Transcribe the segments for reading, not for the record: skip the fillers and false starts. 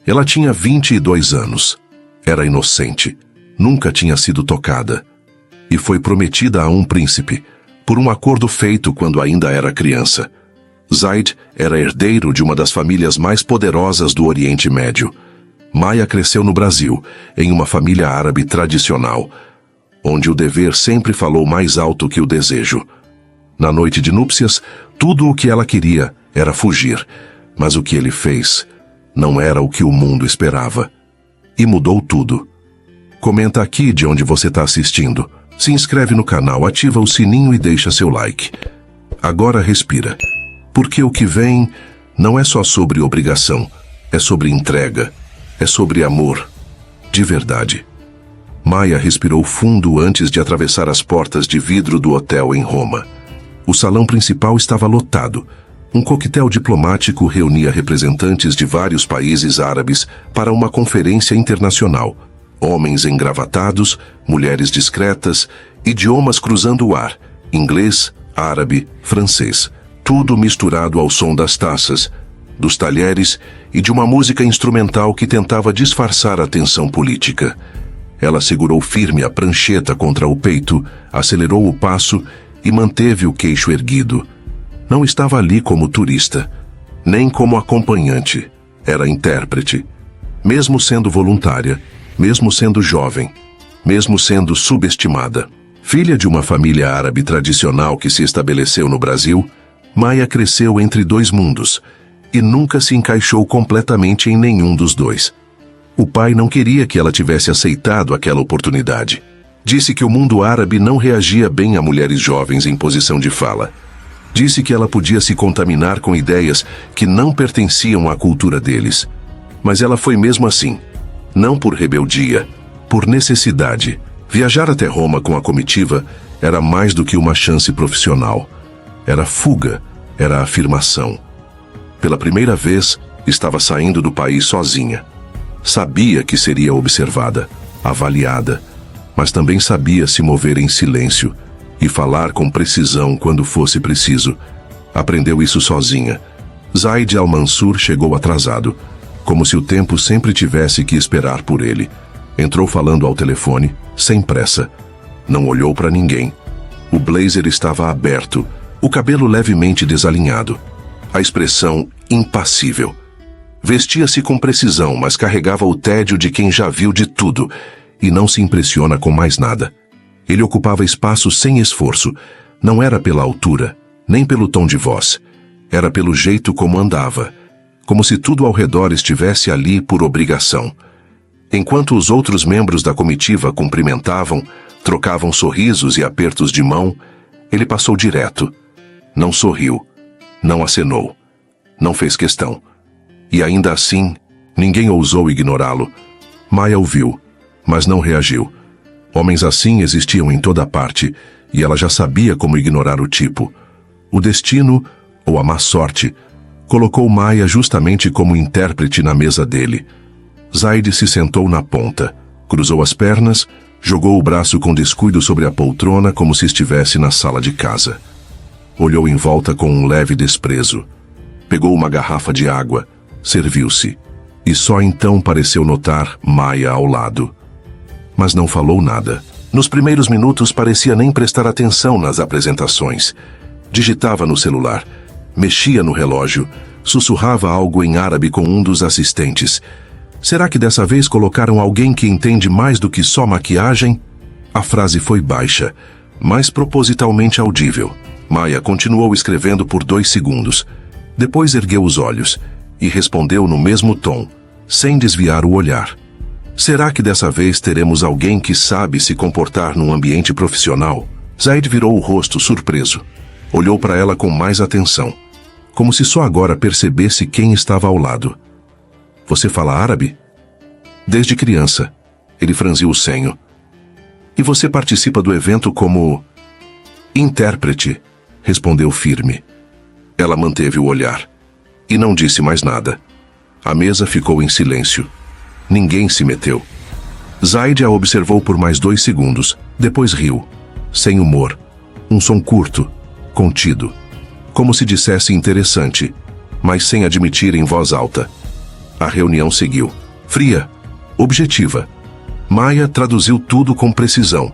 Ela tinha 22 anos. Era inocente. Nunca tinha sido tocada. E foi prometida a um príncipe, por um acordo feito quando ainda era criança. Zaid era herdeiro de uma das famílias mais poderosas do Oriente Médio. Maya cresceu no Brasil, em uma família árabe tradicional, onde o dever sempre falou mais alto que o desejo. Na noite de núpcias, tudo o que ela queria era fugir, mas o que ele fez não era o que o mundo esperava. E mudou tudo. Comenta aqui de onde você está assistindo. Se inscreve no canal, ativa o sininho e deixa seu like. Agora respira, porque o que vem não é só sobre obrigação, é sobre entrega, é sobre amor, de verdade. Maya respirou fundo antes de atravessar as portas de vidro do hotel em Roma. O salão principal estava lotado. Um coquetel diplomático reunia representantes de vários países árabes para uma conferência internacional. Homens engravatados, mulheres discretas, idiomas cruzando o ar, inglês, árabe, francês, tudo misturado ao som das taças, dos talheres e de uma música instrumental que tentava disfarçar a tensão política. Ela segurou firme a prancheta contra o peito, acelerou o passo e manteve o queixo erguido. Não estava ali como turista, nem como acompanhante. Era intérprete. Mesmo sendo voluntária, mesmo sendo jovem, mesmo sendo subestimada. Filha de uma família árabe tradicional que se estabeleceu no Brasil, Maya cresceu entre dois mundos e nunca se encaixou completamente em nenhum dos dois. O pai não queria que ela tivesse aceitado aquela oportunidade. Disse que o mundo árabe não reagia bem a mulheres jovens em posição de fala. Disse que ela podia se contaminar com ideias que não pertenciam à cultura deles. Mas ela foi mesmo assim. Não por rebeldia, por necessidade. Viajar até Roma com a comitiva era mais do que uma chance profissional. Era fuga, era afirmação. Pela primeira vez, estava saindo do país sozinha. Sabia que seria observada, avaliada, mas também sabia se mover em silêncio e falar com precisão quando fosse preciso. Aprendeu isso sozinha. Zaid al-Mansur chegou atrasado, como se o tempo sempre tivesse que esperar por ele. Entrou falando ao telefone, sem pressa. Não olhou para ninguém. O blazer estava aberto, o cabelo levemente desalinhado. A expressão impassível. Vestia-se com precisão, mas carregava o tédio de quem já viu de tudo e não se impressiona com mais nada. Ele ocupava espaço sem esforço. Não era pela altura, nem pelo tom de voz. Era pelo jeito como andava, como se tudo ao redor estivesse ali por obrigação. Enquanto os outros membros da comitiva cumprimentavam, trocavam sorrisos e apertos de mão, ele passou direto. Não sorriu, não acenou, não fez questão. E ainda assim, ninguém ousou ignorá-lo. Maya o viu, mas não reagiu. Homens assim existiam em toda parte, e ela já sabia como ignorar o tipo. O destino, ou a má sorte, colocou Maya justamente como intérprete na mesa dele. Zaid se sentou na ponta, cruzou as pernas, jogou o braço com descuido sobre a poltrona como se estivesse na sala de casa. Olhou em volta com um leve desprezo. Pegou uma garrafa de água, serviu-se, e só então pareceu notar Maya ao lado. Mas não falou nada. Nos primeiros minutos parecia nem prestar atenção nas apresentações. Digitava no celular, mexia no relógio, sussurrava algo em árabe com um dos assistentes. Será que dessa vez colocaram alguém que entende mais do que só maquiagem? A frase foi baixa, mas propositalmente audível. Maya continuou escrevendo por 2 segundos. Depois ergueu os olhos e respondeu no mesmo tom, sem desviar o olhar. Será que dessa vez teremos alguém que sabe se comportar num ambiente profissional? Zaid virou o rosto surpreso. Olhou para ela com mais atenção, como se só agora percebesse quem estava ao lado. Você fala árabe? Desde criança. Ele franziu o senho. E você participa do evento como intérprete, respondeu firme. Ela manteve o olhar e não disse mais nada. A mesa ficou em silêncio. Ninguém se meteu. Zaid a observou por mais 2 segundos, depois riu, sem humor. Um som curto, contido, como se dissesse interessante, mas sem admitir em voz alta. A reunião seguiu. Fria, objetiva. Maia traduziu tudo com precisão.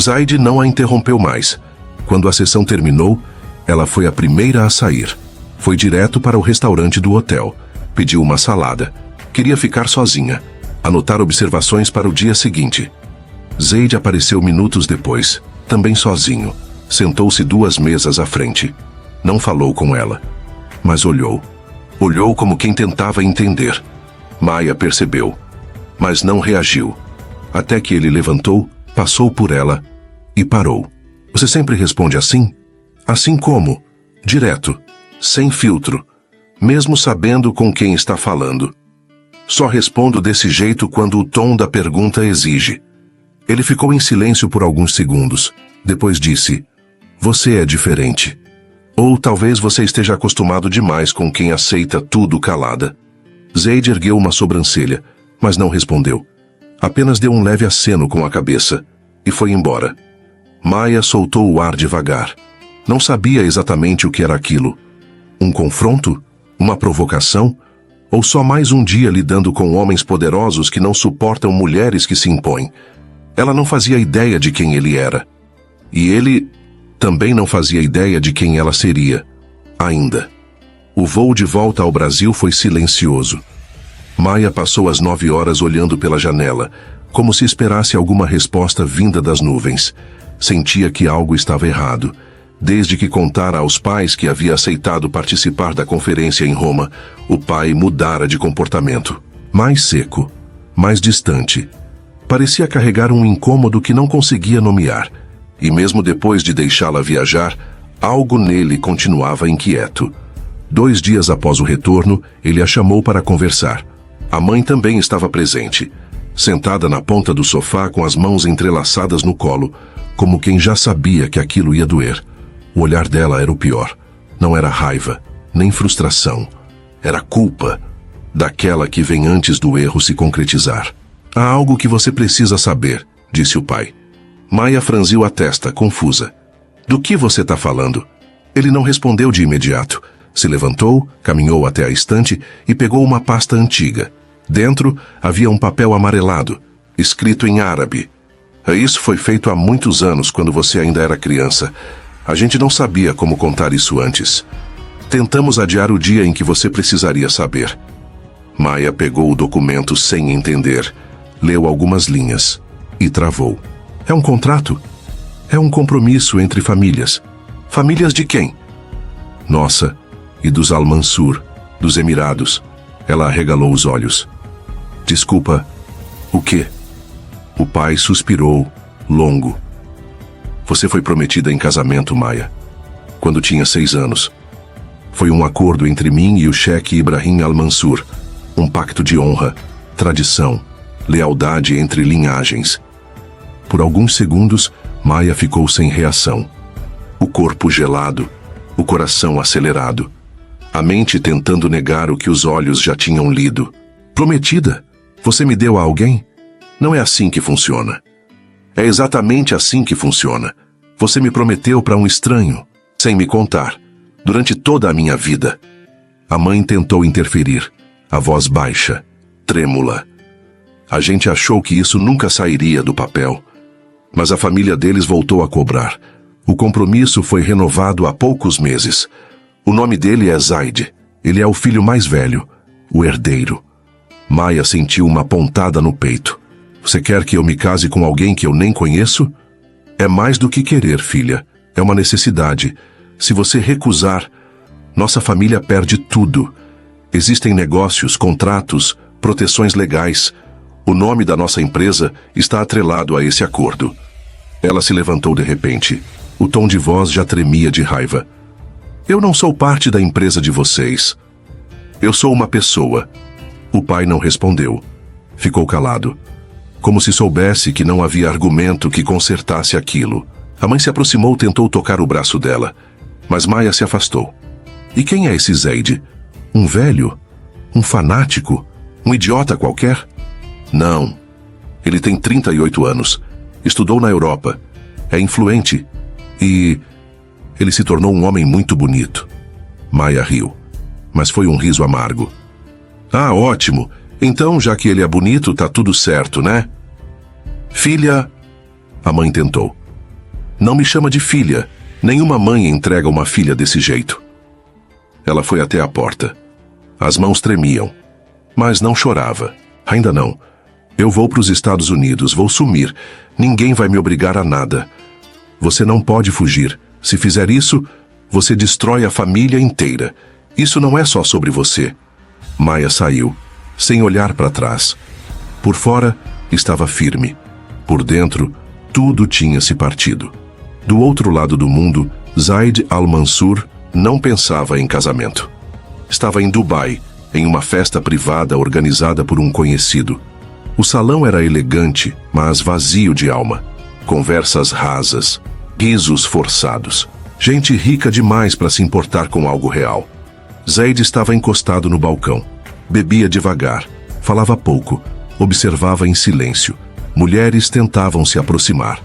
Zaide não a interrompeu mais. Quando a sessão terminou, ela foi a primeira a sair. Foi direto para o restaurante do hotel. Pediu uma salada. Queria ficar sozinha. Anotar observações para o dia seguinte. Zaide apareceu minutos depois, também sozinho. Sentou-se 2 mesas à frente. Não falou com ela, mas olhou. Olhou como quem tentava entender. Maia percebeu, mas não reagiu. Até que ele levantou, passou por ela e parou. Você sempre responde assim? Assim como? Direto, sem filtro, mesmo sabendo com quem está falando. Só respondo desse jeito quando o tom da pergunta exige. Ele ficou em silêncio por alguns segundos. Depois disse, você é diferente. Ou talvez você esteja acostumado demais com quem aceita tudo calada. Zaide ergueu uma sobrancelha, mas não respondeu. Apenas deu um leve aceno com a cabeça e foi embora. Maia soltou o ar devagar. Não sabia exatamente o que era aquilo. Um confronto? Uma provocação? Ou só mais um dia lidando com homens poderosos que não suportam mulheres que se impõem? Ela não fazia ideia de quem ele era. E ele também não fazia ideia de quem ela seria, ainda. O voo de volta ao Brasil foi silencioso. Maia passou as 9 horas olhando pela janela, como se esperasse alguma resposta vinda das nuvens. Sentia que algo estava errado. Desde que contara aos pais que havia aceitado participar da conferência em Roma, o pai mudara de comportamento. Mais seco, mais distante. Parecia carregar um incômodo que não conseguia nomear. E mesmo depois de deixá-la viajar, algo nele continuava inquieto. 2 dias após o retorno, ele a chamou para conversar. A mãe também estava presente, sentada na ponta do sofá com as mãos entrelaçadas no colo, como quem já sabia que aquilo ia doer. O olhar dela era o pior. Não era raiva, nem frustração. Era culpa, daquela que vem antes do erro se concretizar. Há algo que você precisa saber, disse o pai. Maia franziu a testa, confusa. Do que você está falando? Ele não respondeu de imediato. Se levantou, caminhou até a estante e pegou uma pasta antiga. Dentro havia um papel amarelado, escrito em árabe. Isso foi feito há muitos anos, quando você ainda era criança. A gente não sabia como contar isso antes. Tentamos adiar o dia em que você precisaria saber. Maia pegou o documento sem entender. Leu algumas linhas e travou. É um contrato? É um compromisso entre famílias. Famílias de quem? Nossa, e dos Al-Mansur, dos Emirados. Ela arregalou os olhos. Desculpa, o quê? O pai suspirou, longo. Você foi prometida em casamento, Maia, quando tinha 6 anos. Foi um acordo entre mim e o cheque Ibrahim Al-Mansur. Um pacto de honra, tradição, lealdade entre linhagens. Por alguns segundos, Maia ficou sem reação. O corpo gelado, o coração acelerado. A mente tentando negar o que os olhos já tinham lido. Prometida? Você me deu a alguém? Não é assim que funciona. É exatamente assim que funciona. Você me prometeu para um estranho, sem me contar, durante toda a minha vida. A mãe tentou interferir, a voz baixa, trêmula. A gente achou que isso nunca sairia do papel. Mas a família deles voltou a cobrar. O compromisso foi renovado há poucos meses. O nome dele é Zaide. Ele é o filho mais velho, o herdeiro. Maia sentiu uma pontada no peito. Você quer que eu me case com alguém que eu nem conheço? É mais do que querer, filha. É uma necessidade. Se você recusar, nossa família perde tudo. Existem negócios, contratos, proteções legais. O nome da nossa empresa está atrelado a esse acordo. Ela se levantou de repente. O tom de voz já tremia de raiva. Eu não sou parte da empresa de vocês. Eu sou uma pessoa. O pai não respondeu. Ficou calado, como se soubesse que não havia argumento que consertasse aquilo. A mãe se aproximou, tentou tocar o braço dela, mas Maia se afastou. E quem é esse Zaide? Um velho? Um fanático? Um idiota qualquer? Não. Ele tem 38 anos. Estudou na Europa. É influente. E ele se tornou um homem muito bonito. Maia riu, mas foi um riso amargo. Ah, ótimo. Então, já que ele é bonito, tá tudo certo, né? Filha... A mãe tentou. Não me chama de filha. Nenhuma mãe entrega uma filha desse jeito. Ela foi até a porta. As mãos tremiam. Mas não chorava. Ainda não. Eu vou para os Estados Unidos, vou sumir. Ninguém vai me obrigar a nada. Você não pode fugir. Se fizer isso, você destrói a família inteira. Isso não é só sobre você. Maia saiu, sem olhar para trás. Por fora, estava firme. Por dentro, tudo tinha se partido. Do outro lado do mundo, Zaid al-Mansur não pensava em casamento. Estava em Dubai, em uma festa privada organizada por um conhecido. O salão era elegante, mas vazio de alma. Conversas rasas, risos forçados. Gente rica demais para se importar com algo real. Zaid estava encostado no balcão. Bebia devagar, falava pouco, observava em silêncio. Mulheres tentavam se aproximar.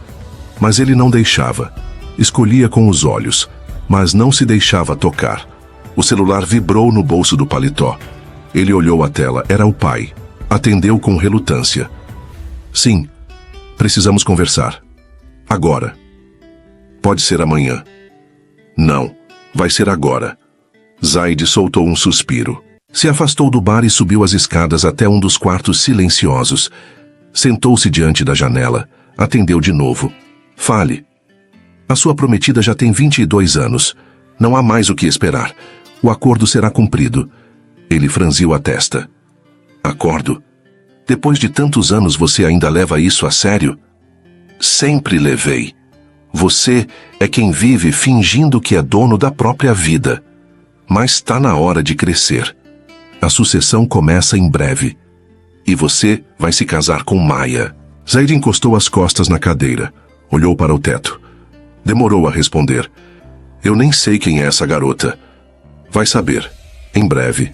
Mas ele não deixava. Escolhia com os olhos, mas não se deixava tocar. O celular vibrou no bolso do paletó. Ele olhou a tela, era o pai. Atendeu com relutância. Sim, precisamos conversar. Agora. Pode ser amanhã. Não, vai ser agora. Zaid soltou um suspiro. Se afastou do bar e subiu as escadas até um dos quartos silenciosos. Sentou-se diante da janela. Atendeu de novo. Fale. A sua prometida já tem 22 anos. Não há mais o que esperar. O acordo será cumprido. Ele franziu a testa. Acordo? Depois de tantos anos você ainda leva isso a sério? Sempre levei. Você é quem vive fingindo que é dono da própria vida. Mas está na hora de crescer. A sucessão começa em breve. E você vai se casar com Maia. Zaid encostou as costas na cadeira. Olhou para o teto. Demorou a responder. Eu nem sei quem é essa garota. Vai saber. Em breve.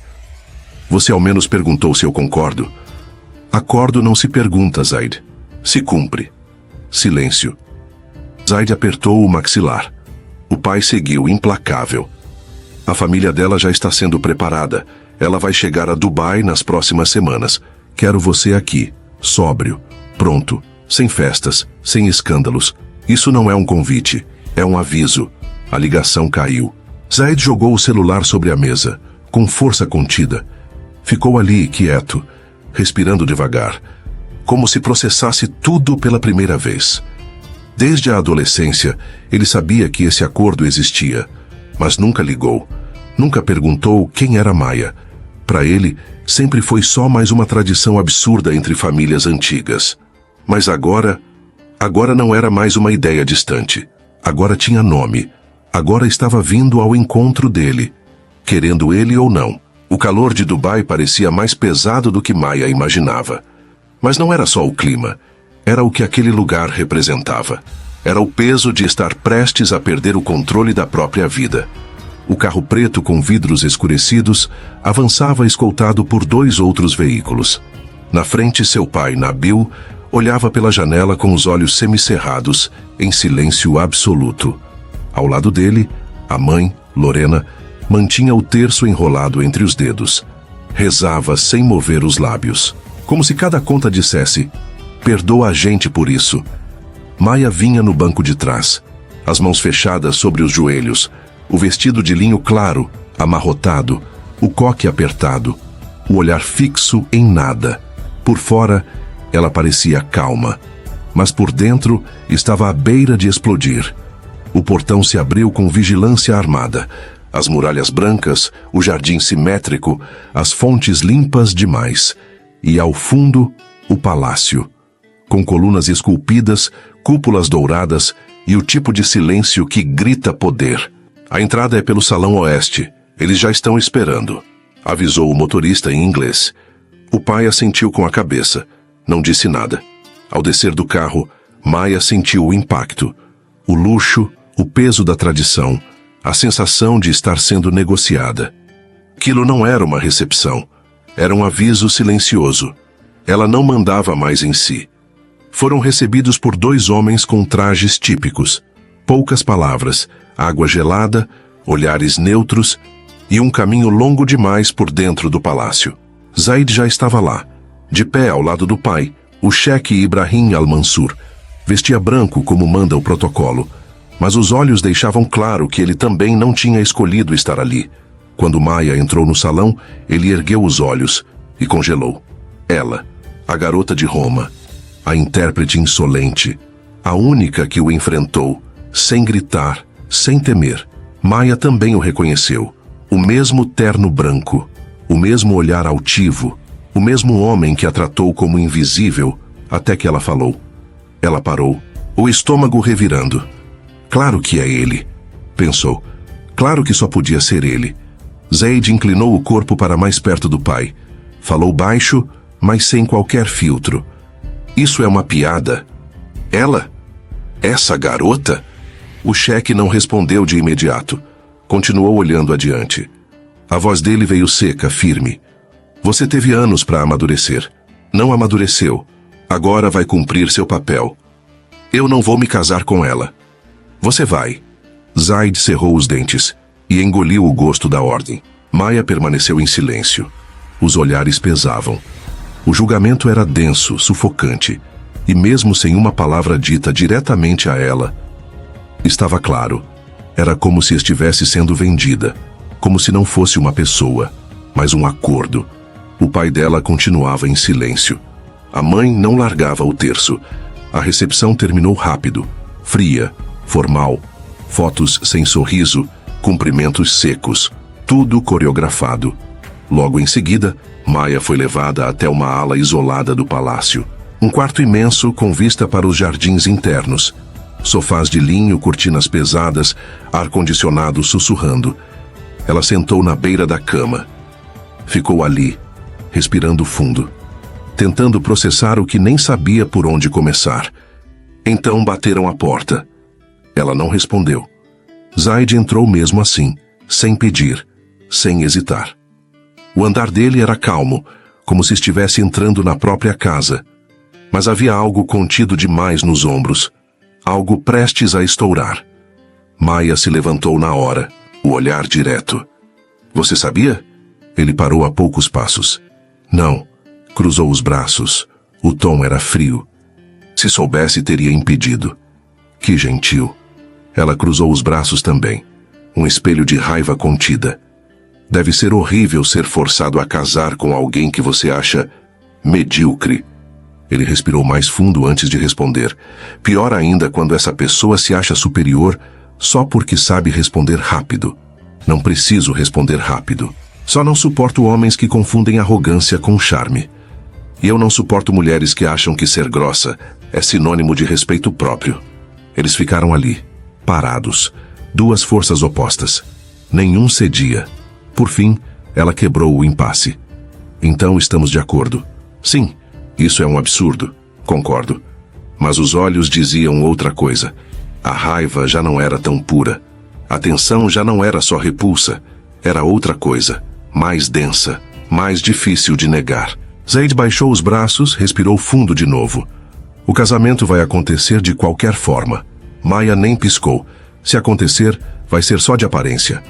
Você ao menos perguntou se eu concordo. Acordo não se pergunta, Zaid. Se cumpre. Silêncio. Zaid apertou o maxilar. O pai seguiu, implacável. A família dela já está sendo preparada. Ela vai chegar a Dubai nas próximas semanas. Quero você aqui, sóbrio, pronto, sem festas, sem escândalos. Isso não é um convite, é um aviso. A ligação caiu. Zaid jogou o celular sobre a mesa, com força contida. Ficou ali, quieto, respirando devagar, como se processasse tudo pela primeira vez. Desde a adolescência, ele sabia que esse acordo existia, mas nunca ligou, nunca perguntou quem era Maia. Para ele, sempre foi só mais uma tradição absurda entre famílias antigas. Mas agora não era mais uma ideia distante. Agora tinha nome. Agora estava vindo ao encontro dele, querendo ele ou não. O calor de Dubai parecia mais pesado do que Maia imaginava. Mas não era só o clima. Era o que aquele lugar representava. Era o peso de estar prestes a perder o controle da própria vida. O carro preto com vidros escurecidos avançava escoltado por 2 outros veículos. Na frente, seu pai, Nabil, olhava pela janela com os olhos semicerrados, em silêncio absoluto. Ao lado dele, a mãe, Lorena, mantinha o terço enrolado entre os dedos. Rezava sem mover os lábios, como se cada conta dissesse: perdoa a gente por isso. Maia vinha no banco de trás, as mãos fechadas sobre os joelhos, o vestido de linho claro, amarrotado, o coque apertado, o olhar fixo em nada. Por fora, ela parecia calma, mas por dentro estava à beira de explodir. O portão se abriu com vigilância armada. As muralhas brancas, o jardim simétrico, as fontes limpas demais. E ao fundo, o palácio, com colunas esculpidas, cúpulas douradas e o tipo de silêncio que grita poder. A entrada é pelo salão oeste. Eles já estão esperando, avisou o motorista em inglês. O pai assentiu com a cabeça. Não disse nada. Ao descer do carro, Maia sentiu o impacto. O luxo, o peso da tradição, a sensação de estar sendo negociada. Aquilo não era uma recepção. Era um aviso silencioso. Ela não mandava mais em si. Foram recebidos por 2 homens com trajes típicos. Poucas palavras, água gelada, olhares neutros e um caminho longo demais por dentro do palácio. Zaid já estava lá, de pé ao lado do pai, o cheque Ibrahim Al-Mansur. Vestia branco como manda o protocolo, mas os olhos deixavam claro que ele também não tinha escolhido estar ali. Quando Maya entrou no salão, ele ergueu os olhos e congelou. Ela, a garota de Roma, a intérprete insolente, a única que o enfrentou, sem gritar, sem temer. Maya também o reconheceu. O mesmo terno branco, o mesmo olhar altivo, o mesmo homem que a tratou como invisível, até que ela falou. Ela parou, o estômago revirando. Claro que é ele, pensou. Claro que só podia ser ele. Zaid inclinou o corpo para mais perto do pai. Falou baixo, mas sem qualquer filtro. Isso é uma piada? Ela? Essa garota? O cheque não respondeu de imediato. Continuou olhando adiante. A voz dele veio seca, firme. Você teve anos para amadurecer. Não amadureceu. Agora vai cumprir seu papel. Eu não vou me casar com ela. Você vai. Zaid cerrou os dentes e engoliu o gosto da ordem. Maya permaneceu em silêncio. Os olhares pesavam. O julgamento era denso, sufocante. E mesmo sem uma palavra dita diretamente a ela, estava claro. Era como se estivesse sendo vendida. Como se não fosse uma pessoa, mas um acordo. O pai dela continuava em silêncio. A mãe não largava o terço. A recepção terminou rápido, fria, formal. Fotos sem sorriso, cumprimentos secos, tudo coreografado. Logo em seguida, Maya foi levada até uma ala isolada do palácio. Um quarto imenso com vista para os jardins internos. Sofás de linho, cortinas pesadas, ar-condicionado sussurrando. Ela sentou na beira da cama. Ficou ali, respirando fundo, tentando processar o que nem sabia por onde começar. Então bateram à porta. Ela não respondeu. Zaid entrou mesmo assim, sem pedir, sem hesitar. O andar dele era calmo, como se estivesse entrando na própria casa. Mas havia algo contido demais nos ombros, algo prestes a estourar. Maya se levantou na hora, o olhar direto. Você sabia? Ele parou a poucos passos. Não. Cruzou os braços. O tom era frio. Se soubesse, teria impedido. Que gentil. Ela cruzou os braços também. Um espelho de raiva contida. Deve ser horrível ser forçado a casar com alguém que você acha medíocre. Ele respirou mais fundo antes de responder. Pior ainda quando essa pessoa se acha superior só porque sabe responder rápido. Não preciso responder rápido. Só não suporto homens que confundem arrogância com charme. E eu não suporto mulheres que acham que ser grossa é sinônimo de respeito próprio. Eles ficaram ali, parados, duas forças opostas. Nenhum cedia. Por fim, ela quebrou o impasse. Então estamos de acordo. Sim, isso é um absurdo, concordo. Mas os olhos diziam outra coisa. A raiva já não era tão pura. A tensão já não era só repulsa. Era outra coisa, mais densa, mais difícil de negar. Zaid baixou os braços, respirou fundo de novo. O casamento vai acontecer de qualquer forma. Maya nem piscou. Se acontecer, vai ser só de aparência.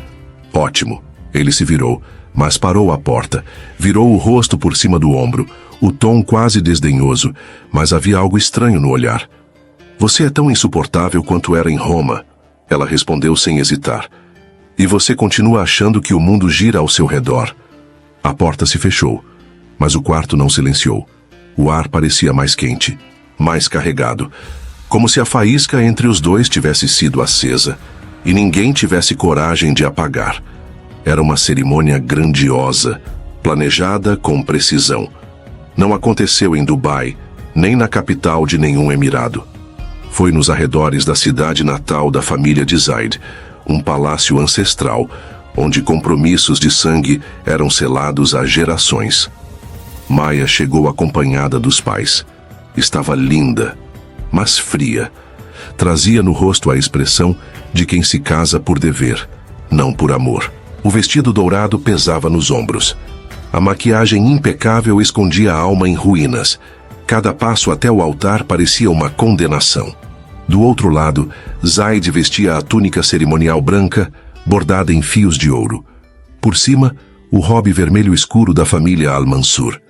Ótimo. Ele se virou, mas parou à porta. Virou o rosto por cima do ombro, o tom quase desdenhoso, mas havia algo estranho no olhar. Você é tão insuportável quanto era em Roma, ela respondeu sem hesitar. E você continua achando que o mundo gira ao seu redor. A porta se fechou, mas o quarto não silenciou. O ar parecia mais quente, mais carregado, como se a faísca entre os dois tivesse sido acesa e ninguém tivesse coragem de apagar. Era uma cerimônia grandiosa, planejada com precisão. Não aconteceu em Dubai, nem na capital de nenhum emirado. Foi nos arredores da cidade natal da família de Zaid, um palácio ancestral, onde compromissos de sangue eram selados há gerações. Maya chegou acompanhada dos pais. Estava linda, mas fria. Trazia no rosto a expressão de quem se casa por dever, não por amor. O vestido dourado pesava nos ombros. A maquiagem impecável escondia a alma em ruínas. Cada passo até o altar parecia uma condenação. Do outro lado, Zaid vestia a túnica cerimonial branca, bordada em fios de ouro. Por cima, o robe vermelho escuro da família Al-Mansur.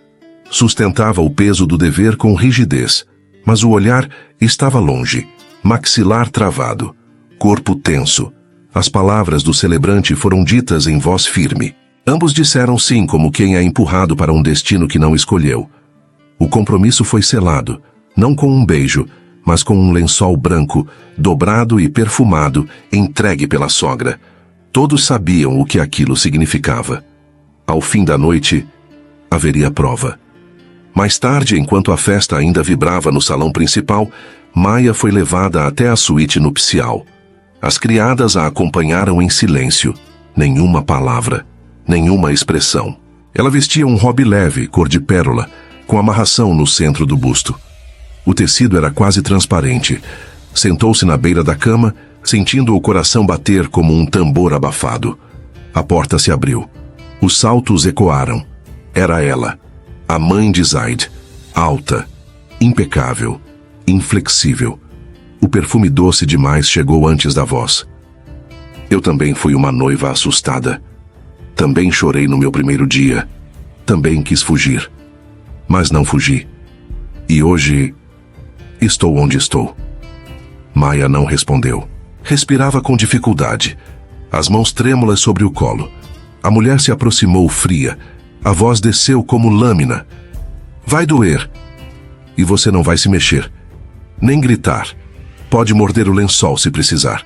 Sustentava o peso do dever com rigidez, mas o olhar estava longe, maxilar travado, corpo tenso. As palavras do celebrante foram ditas em voz firme. Ambos disseram sim como quem é empurrado para um destino que não escolheu. O compromisso foi selado, não com um beijo, mas com um lençol branco, dobrado e perfumado, entregue pela sogra. Todos sabiam o que aquilo significava. Ao fim da noite, haveria prova. Mais tarde, enquanto a festa ainda vibrava no salão principal, Maia foi levada até a suíte nupcial. As criadas a acompanharam em silêncio. Nenhuma palavra, nenhuma expressão. Ela vestia um robe leve, cor de pérola, com amarração no centro do busto. O tecido era quase transparente. Sentou-se na beira da cama, sentindo o coração bater como um tambor abafado. A porta se abriu. Os saltos ecoaram. Era ela, a mãe de Zaid, alta, impecável, inflexível. O perfume doce demais chegou antes da voz. Eu também fui uma noiva assustada. Também chorei no meu primeiro dia. Também quis fugir. Mas não fugi. E hoje, estou onde estou. Maia não respondeu. Respirava com dificuldade, as mãos trêmulas sobre o colo. A mulher se aproximou fria. A voz desceu como lâmina. Vai doer. E você não vai se mexer. Nem gritar. Pode morder o lençol se precisar.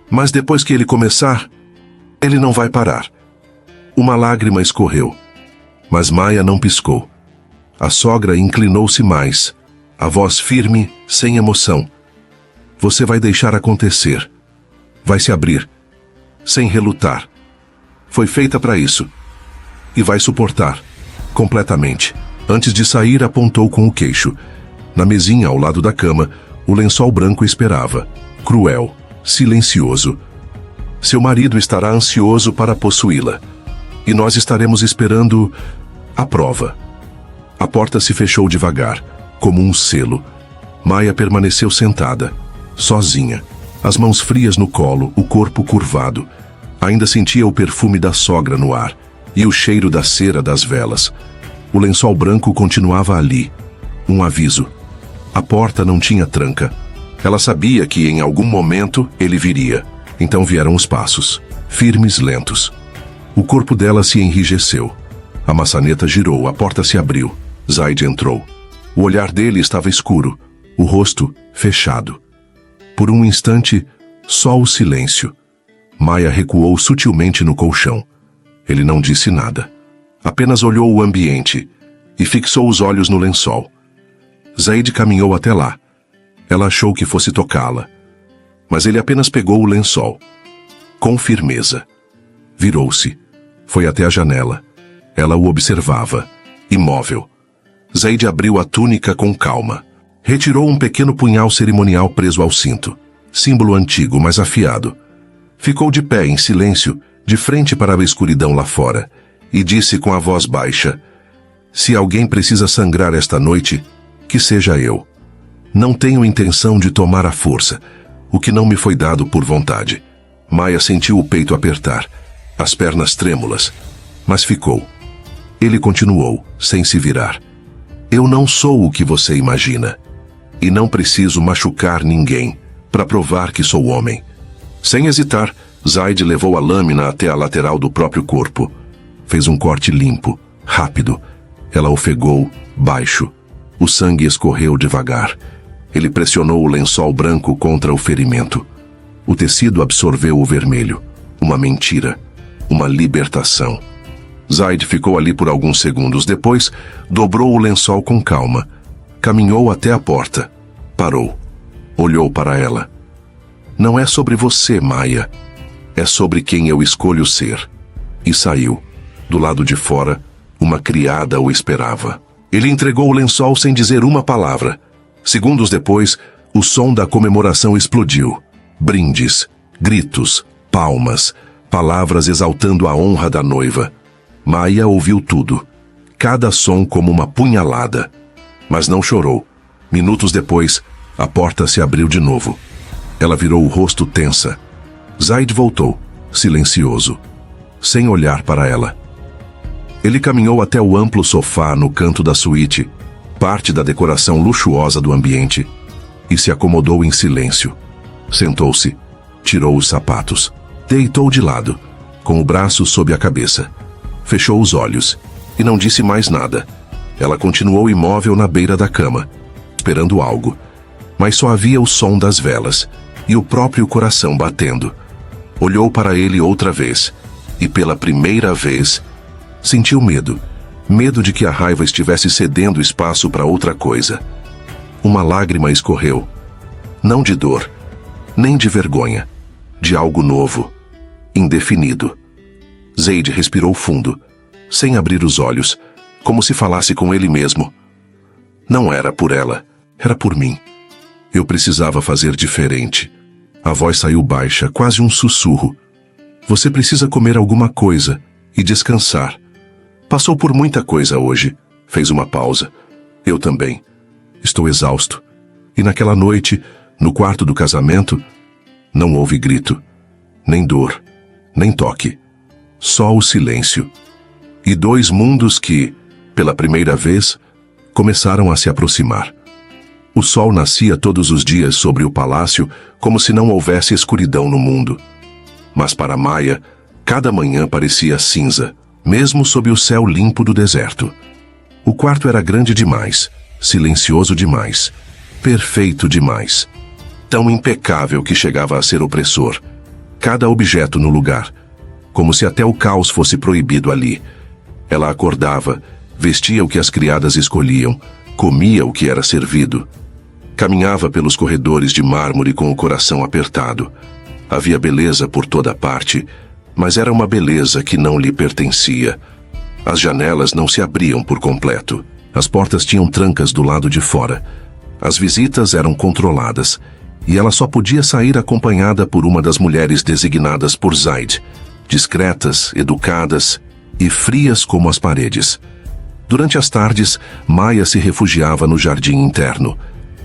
Mas depois que ele começar, ele não vai parar. Uma lágrima escorreu. Mas Maia não piscou. A sogra inclinou-se mais. A voz firme, sem emoção. Você vai deixar acontecer. Vai se abrir. Sem relutar. Foi feita para isso. E vai suportar. Completamente. Antes de sair, apontou com o queixo. Na mesinha ao lado da cama, o lençol branco esperava. Cruel. Silencioso. Seu marido estará ansioso para possuí-la. E nós estaremos esperando a prova. A porta se fechou devagar, como um selo. Maia permaneceu sentada, sozinha, as mãos frias no colo, o corpo curvado. Ainda sentia o perfume da sogra no ar e o cheiro da cera das velas. O lençol branco continuava ali. Um aviso. A porta não tinha tranca. Ela sabia que em algum momento ele viria. Então vieram os passos, firmes, lentos. O corpo dela se enrijeceu. A maçaneta girou, a porta se abriu. Zaid entrou. O olhar dele estava escuro, o rosto fechado. Por um instante, só o silêncio. Maia recuou sutilmente no colchão. Ele não disse nada. Apenas olhou o ambiente e fixou os olhos no lençol. Zaid caminhou até lá. Ela achou que fosse tocá-la. Mas ele apenas pegou o lençol. Com firmeza. Virou-se. Foi até a janela. Ela o observava, imóvel. Zaid abriu a túnica com calma. Retirou um pequeno punhal cerimonial preso ao cinto. Símbolo antigo, mas afiado. Ficou de pé, em silêncio, de frente para a escuridão lá fora, e disse com a voz baixa: se alguém precisa sangrar esta noite, que seja eu. Não tenho intenção de tomar à força, o que não me foi dado por vontade. Maia sentiu o peito apertar, as pernas trêmulas, mas ficou. Ele continuou, sem se virar. Eu não sou o que você imagina. E não preciso machucar ninguém para provar que sou homem. Sem hesitar, Zaid levou a lâmina até a lateral do próprio corpo. Fez um corte limpo, rápido. Ela ofegou, baixo. O sangue escorreu devagar. Ele pressionou o lençol branco contra o ferimento. O tecido absorveu o vermelho. Uma mentira. Uma libertação. Zaid ficou ali por alguns segundos. Depois, dobrou o lençol com calma. Caminhou até a porta. Parou. Olhou para ela. Não é sobre você, Maia. É sobre quem eu escolho ser. E saiu. Do lado de fora, uma criada o esperava. Ele entregou o lençol sem dizer uma palavra. Segundos depois, o som da comemoração explodiu. Brindes, gritos, palmas, palavras exaltando a honra da noiva. Maia ouviu tudo. Cada som como uma punhalada. Mas não chorou. Minutos depois, a porta se abriu de novo. Ela virou o rosto tensa. Zaid voltou, silencioso, sem olhar para ela. Ele caminhou até o amplo sofá no canto da suíte, parte da decoração luxuosa do ambiente, e se acomodou em silêncio. Sentou-se, tirou os sapatos, deitou de lado, com o braço sob a cabeça. Fechou os olhos e não disse mais nada. Ela continuou imóvel na beira da cama, esperando algo, mas só havia o som das velas e o próprio coração batendo. Olhou para ele outra vez e, pela primeira vez, sentiu medo. Medo de que a raiva estivesse cedendo espaço para outra coisa. Uma lágrima escorreu. Não de dor, nem de vergonha. De algo novo, indefinido. Zaid respirou fundo, sem abrir os olhos, como se falasse com ele mesmo. Não era por ela, era por mim. Eu precisava fazer diferente. A voz saiu baixa, quase um sussurro. Você precisa comer alguma coisa e descansar. Passou por muita coisa hoje. Fez uma pausa. Eu também. Estou exausto. E naquela noite, no quarto do casamento, não houve grito, nem dor, nem toque. Só o silêncio. E dois mundos que, pela primeira vez, começaram a se aproximar. O sol nascia todos os dias sobre o palácio, como se não houvesse escuridão no mundo. Mas para Maya, cada manhã parecia cinza, mesmo sob o céu limpo do deserto. O quarto era grande demais, silencioso demais, perfeito demais. Tão impecável que chegava a ser opressor. Cada objeto no lugar, como se até o caos fosse proibido ali. Ela acordava, vestia o que as criadas escolhiam, comia o que era servido. Caminhava pelos corredores de mármore com o coração apertado. Havia beleza por toda parte, mas era uma beleza que não lhe pertencia. As janelas não se abriam por completo. As portas tinham trancas do lado de fora. As visitas eram controladas, e ela só podia sair acompanhada por uma das mulheres designadas por Zaid, discretas, educadas e frias como as paredes. Durante as tardes, Maya se refugiava no jardim interno.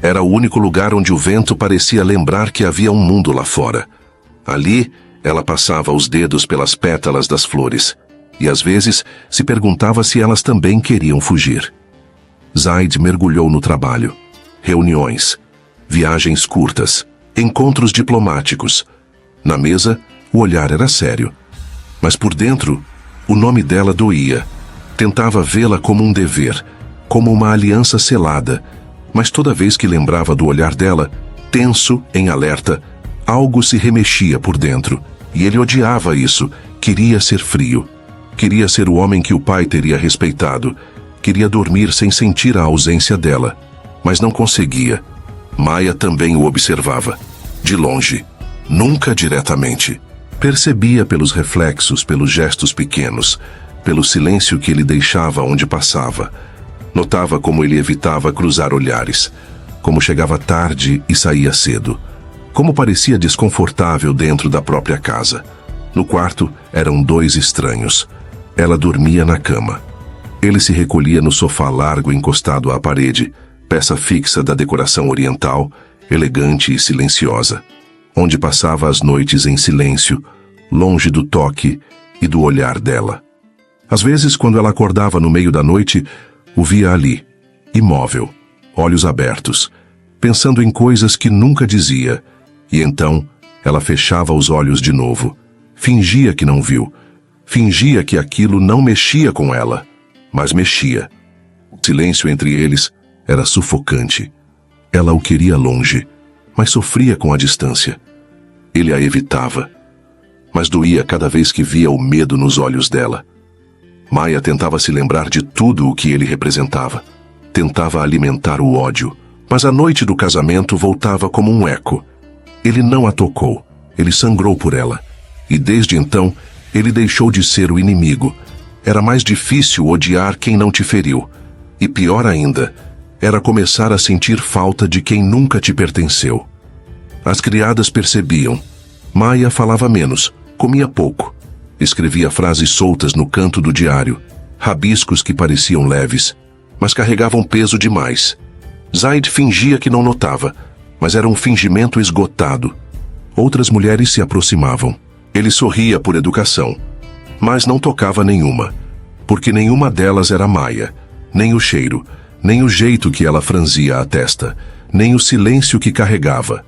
Era o único lugar onde o vento parecia lembrar que havia um mundo lá fora. Ali, ela passava os dedos pelas pétalas das flores, e às vezes se perguntava se elas também queriam fugir. Zaid mergulhou no trabalho. Reuniões, viagens curtas, encontros diplomáticos. Na mesa, o olhar era sério. Mas por dentro, o nome dela doía. Tentava vê-la como um dever, como uma aliança selada, mas toda vez que lembrava do olhar dela, tenso, em alerta, algo se remexia por dentro, e ele odiava isso, queria ser frio. Queria ser o homem que o pai teria respeitado, queria dormir sem sentir a ausência dela, mas não conseguia. Maya também o observava, de longe, nunca diretamente. Percebia pelos reflexos, pelos gestos pequenos, pelo silêncio que ele deixava onde passava. Notava como ele evitava cruzar olhares, como chegava tarde e saía cedo, como parecia desconfortável dentro da própria casa. No quarto eram dois estranhos. Ela dormia na cama. Ele se recolhia no sofá largo encostado à parede, peça fixa da decoração oriental, elegante e silenciosa, onde passava as noites em silêncio, longe do toque e do olhar dela. Às vezes, quando ela acordava no meio da noite, o via ali, imóvel, olhos abertos, pensando em coisas que nunca dizia, e então ela fechava os olhos de novo, fingia que não viu, fingia que aquilo não mexia com ela, mas mexia. O silêncio entre eles era sufocante. Ela o queria longe, mas sofria com a distância. Ele a evitava, mas doía cada vez que via o medo nos olhos dela. Maya tentava se lembrar de tudo o que ele representava. Tentava alimentar o ódio, mas a noite do casamento voltava como um eco. Ele não a tocou, ele sangrou por ela. E desde então, ele deixou de ser o inimigo. Era mais difícil odiar quem não te feriu. E pior ainda, era começar a sentir falta de quem nunca te pertenceu. As criadas percebiam. Maya falava menos, comia pouco. Escrevia frases soltas no canto do diário, rabiscos que pareciam leves, mas carregavam peso demais. Zaid fingia que não notava, mas era um fingimento esgotado. Outras mulheres se aproximavam. Ele sorria por educação, mas não tocava nenhuma. porque nenhuma delas era Maia, nem o cheiro, nem o jeito que ela franzia a testa, nem o silêncio que carregava.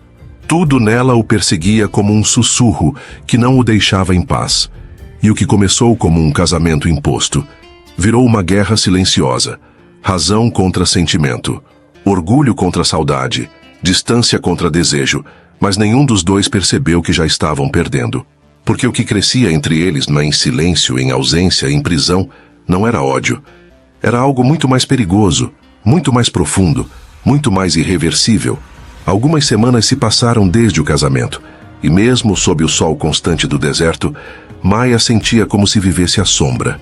Tudo nela o perseguia como um sussurro que não o deixava em paz. E o que começou como um casamento imposto, virou uma guerra silenciosa, razão contra sentimento, orgulho contra saudade, distância contra desejo, mas nenhum dos dois percebeu que já estavam perdendo. Porque o que crescia entre eles, em silêncio, em ausência, em prisão, não era ódio. Era algo muito mais perigoso, muito mais profundo, muito mais irreversível. Algumas semanas se passaram desde o casamento, e mesmo sob o sol constante do deserto, Maia sentia como se vivesse à sombra.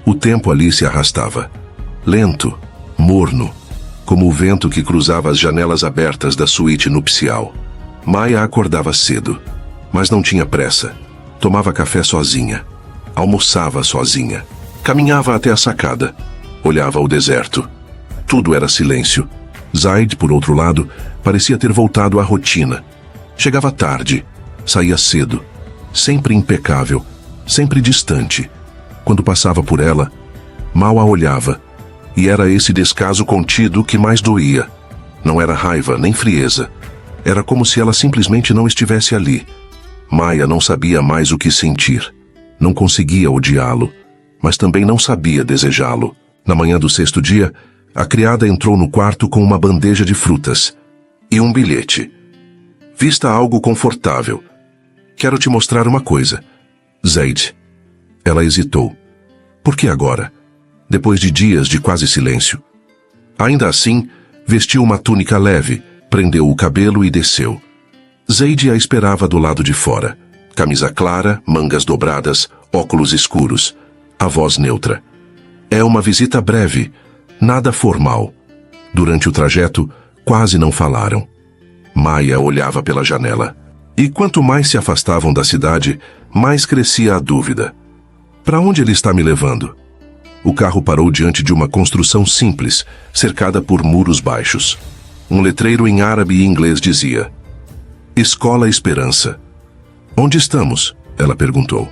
O tempo ali se arrastava, lento, morno, como o vento que cruzava as janelas abertas da suíte nupcial. Maia acordava cedo, mas não tinha pressa. Tomava café sozinha, almoçava sozinha, caminhava até a sacada, olhava o deserto. Tudo era silêncio. Zaid, por outro lado, parecia ter voltado à rotina. Chegava tarde, saía cedo, sempre impecável, sempre distante. Quando passava por ela, mal a olhava, e era esse descaso contido que mais doía. Não era raiva nem frieza. Era como se ela simplesmente não estivesse ali. Maia não sabia mais o que sentir. Não conseguia odiá-lo, mas também não sabia desejá-lo. Na manhã do sexto dia, a criada entrou no quarto com uma bandeja de frutas e um bilhete. Vista algo confortável. Quero te mostrar uma coisa. Zaid. Ela hesitou. Por que agora? Depois de dias de quase silêncio. Ainda assim, vestiu uma túnica leve, prendeu o cabelo e desceu. Zaid a esperava do lado de fora. Camisa clara, mangas dobradas, óculos escuros. A voz neutra. É uma visita breve, nada formal. Durante o trajeto, quase não falaram. Maia olhava pela janela. E quanto mais se afastavam da cidade, mais crescia a dúvida. Para onde ele está me levando? O carro parou diante de uma construção simples, cercada por muros baixos. Um letreiro em árabe e inglês dizia: Escola Esperança. Onde estamos? Ela perguntou.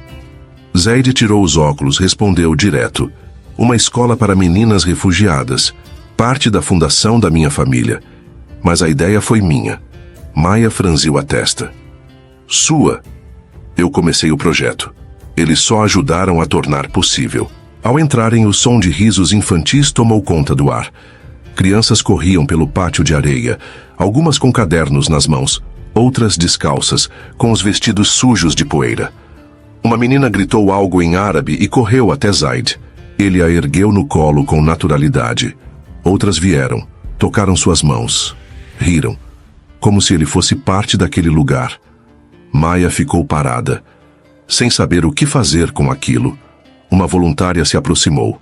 Zaid tirou os óculos, respondeu direto: Uma escola para meninas refugiadas, parte da fundação da minha família. Mas a ideia foi minha. Maia franziu a testa. Sua? Eu comecei o projeto. Eles só ajudaram a tornar possível. Ao entrarem, o som de risos infantis tomou conta do ar. Crianças corriam pelo pátio de areia, algumas com cadernos nas mãos, outras descalças, com os vestidos sujos de poeira. Uma menina gritou algo em árabe e correu até Zaid. Ele a ergueu no colo com naturalidade. Outras vieram, tocaram suas mãos, riram, como se ele fosse parte daquele lugar. Maia ficou parada, sem saber o que fazer com aquilo. Uma voluntária se aproximou.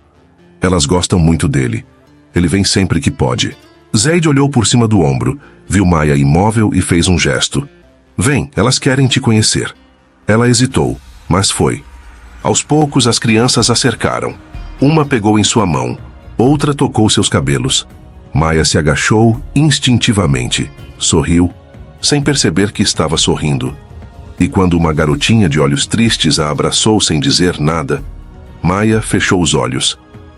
Elas gostam muito dele. Ele vem sempre que pode. Zaid olhou por cima do ombro, viu Maia imóvel e fez um gesto. Vem, elas querem te conhecer. Ela hesitou, mas foi. Aos poucos as crianças a cercaram. Uma pegou em sua mão, outra tocou seus cabelos. Maia se agachou instintivamente, sorriu, sem perceber que estava sorrindo. E quando uma garotinha de olhos tristes a abraçou sem dizer nada, Maia fechou os olhos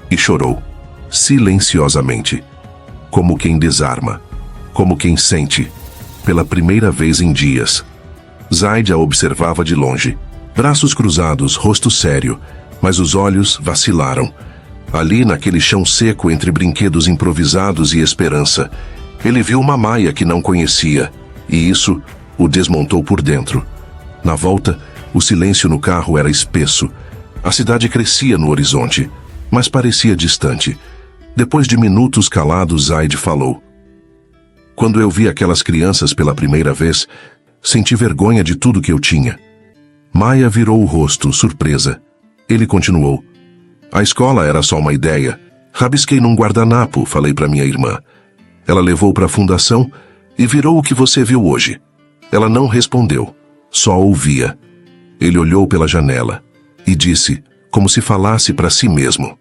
e chorou, silenciosamente, como quem desarma, como quem sente, pela primeira vez em dias. Zaid a observava de longe, braços cruzados, rosto sério, mas os olhos vacilaram. Ali, naquele chão seco entre brinquedos improvisados e esperança, ele viu uma Maia que não conhecia, e isso o desmontou por dentro. Na volta, o silêncio no carro era espesso. A cidade crescia no horizonte, mas parecia distante. Depois de minutos calados, Zaid falou. Quando eu vi aquelas crianças pela primeira vez, senti vergonha de tudo que eu tinha. Maia virou o rosto, surpresa. Ele continuou. A escola era só uma ideia. Rabisquei num guardanapo, falei para minha irmã. Ela levou para a fundação e virou o que você viu hoje. Ela não respondeu, só ouvia. Ele olhou pela janela e disse, como se falasse para si mesmo.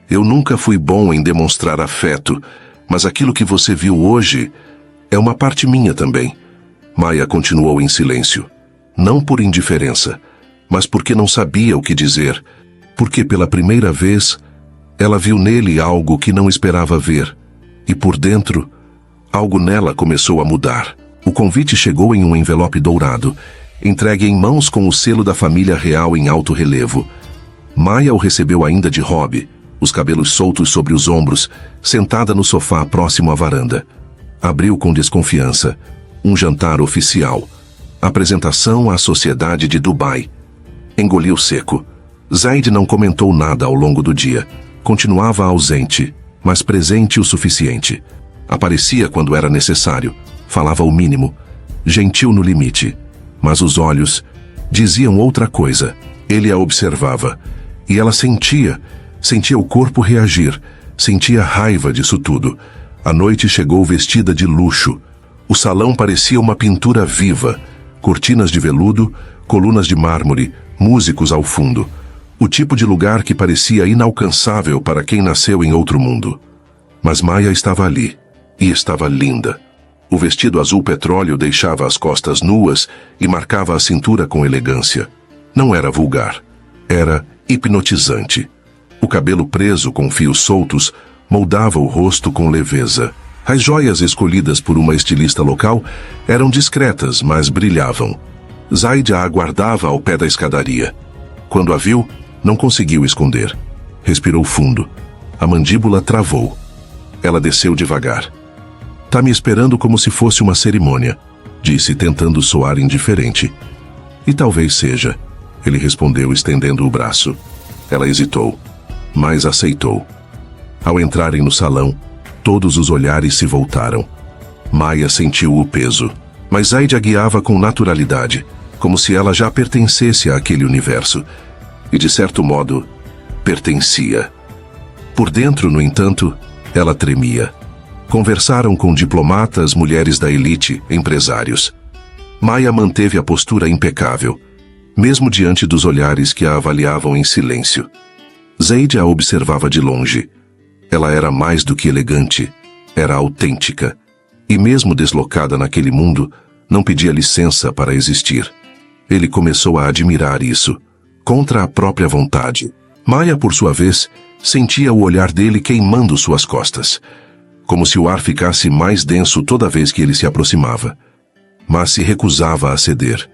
Eu nunca fui bom em demonstrar afeto, mas aquilo que você viu hoje é uma parte minha também. Maia continuou em silêncio. Não por indiferença, mas porque não sabia o que dizer, porque pela primeira vez Ela viu nele algo que não esperava ver. E por dentro, algo nela começou a mudar. O convite chegou em um envelope dourado, entregue em mãos com o selo da família real em alto relevo. Maia o recebeu ainda de hobby, os cabelos soltos sobre os ombros, sentada no sofá próximo à varanda. Abriu com desconfiança. Um jantar oficial. Apresentação à sociedade de Dubai. Engoliu seco. Zaid não comentou nada ao longo do dia. Continuava ausente, mas presente o suficiente. Aparecia quando era necessário. Falava o mínimo. Gentil no limite. Mas os olhos diziam outra coisa. Ele a observava. E ela sentia o corpo reagir. Sentia raiva disso tudo. A noite chegou vestida de luxo. O salão parecia uma pintura viva. Cortinas de veludo, colunas de mármore, músicos ao fundo. O tipo de lugar que parecia inalcançável para quem nasceu em outro mundo. Mas Maia estava ali. E estava linda. O vestido azul petróleo deixava as costas nuas e marcava a cintura com elegância. Não era vulgar. Era hipnotizante. O cabelo preso com fios soltos moldava o rosto com leveza. As joias escolhidas por uma estilista local eram discretas, mas brilhavam. Zaid a aguardava ao pé da escadaria. Quando a viu, não conseguiu esconder. Respirou fundo. A mandíbula travou. Ela desceu devagar. "Tá me esperando como se fosse uma cerimônia", disse, tentando soar indiferente. "E talvez seja", ele respondeu, estendendo o braço. Ela hesitou, mas aceitou. Ao entrarem no salão, todos os olhares se voltaram. Maia sentiu o peso, mas Zaid a guiava com naturalidade, como se ela já pertencesse àquele universo. E, de certo modo, pertencia. Por dentro, no entanto, ela tremia. Conversaram com diplomatas, mulheres da elite, empresários. Maia manteve a postura impecável, mesmo diante dos olhares que a avaliavam em silêncio. Zaid a observava de longe. Ela era mais do que elegante, era autêntica. E mesmo deslocada naquele mundo, não pedia licença para existir. Ele começou a admirar isso, contra a própria vontade. Maia, por sua vez, sentia o olhar dele queimando suas costas, como se o ar ficasse mais denso toda vez que ele se aproximava. Mas se recusava a ceder.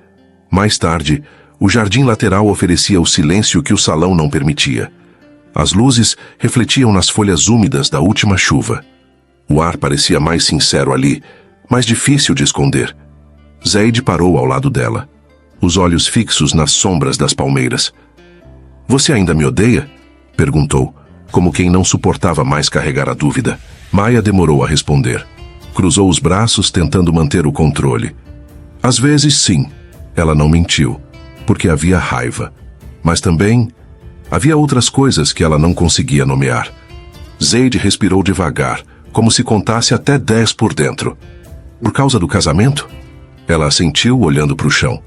Mais tarde, o jardim lateral oferecia o silêncio que o salão não permitia. As luzes refletiam nas folhas úmidas da última chuva. O ar parecia mais sincero ali, mais difícil de esconder. Zaid parou ao lado dela, os olhos fixos nas sombras das palmeiras. "Você ainda me odeia?" perguntou, como quem não suportava mais carregar a dúvida. Maia demorou a responder. Cruzou os braços, tentando manter o controle. "Às vezes, sim." Ela não mentiu, porque havia raiva. Mas também havia outras coisas que ela não conseguia nomear. Zaid respirou devagar, como se contasse até 10 por dentro. "Por causa do casamento?" Ela assentiu, olhando para o chão.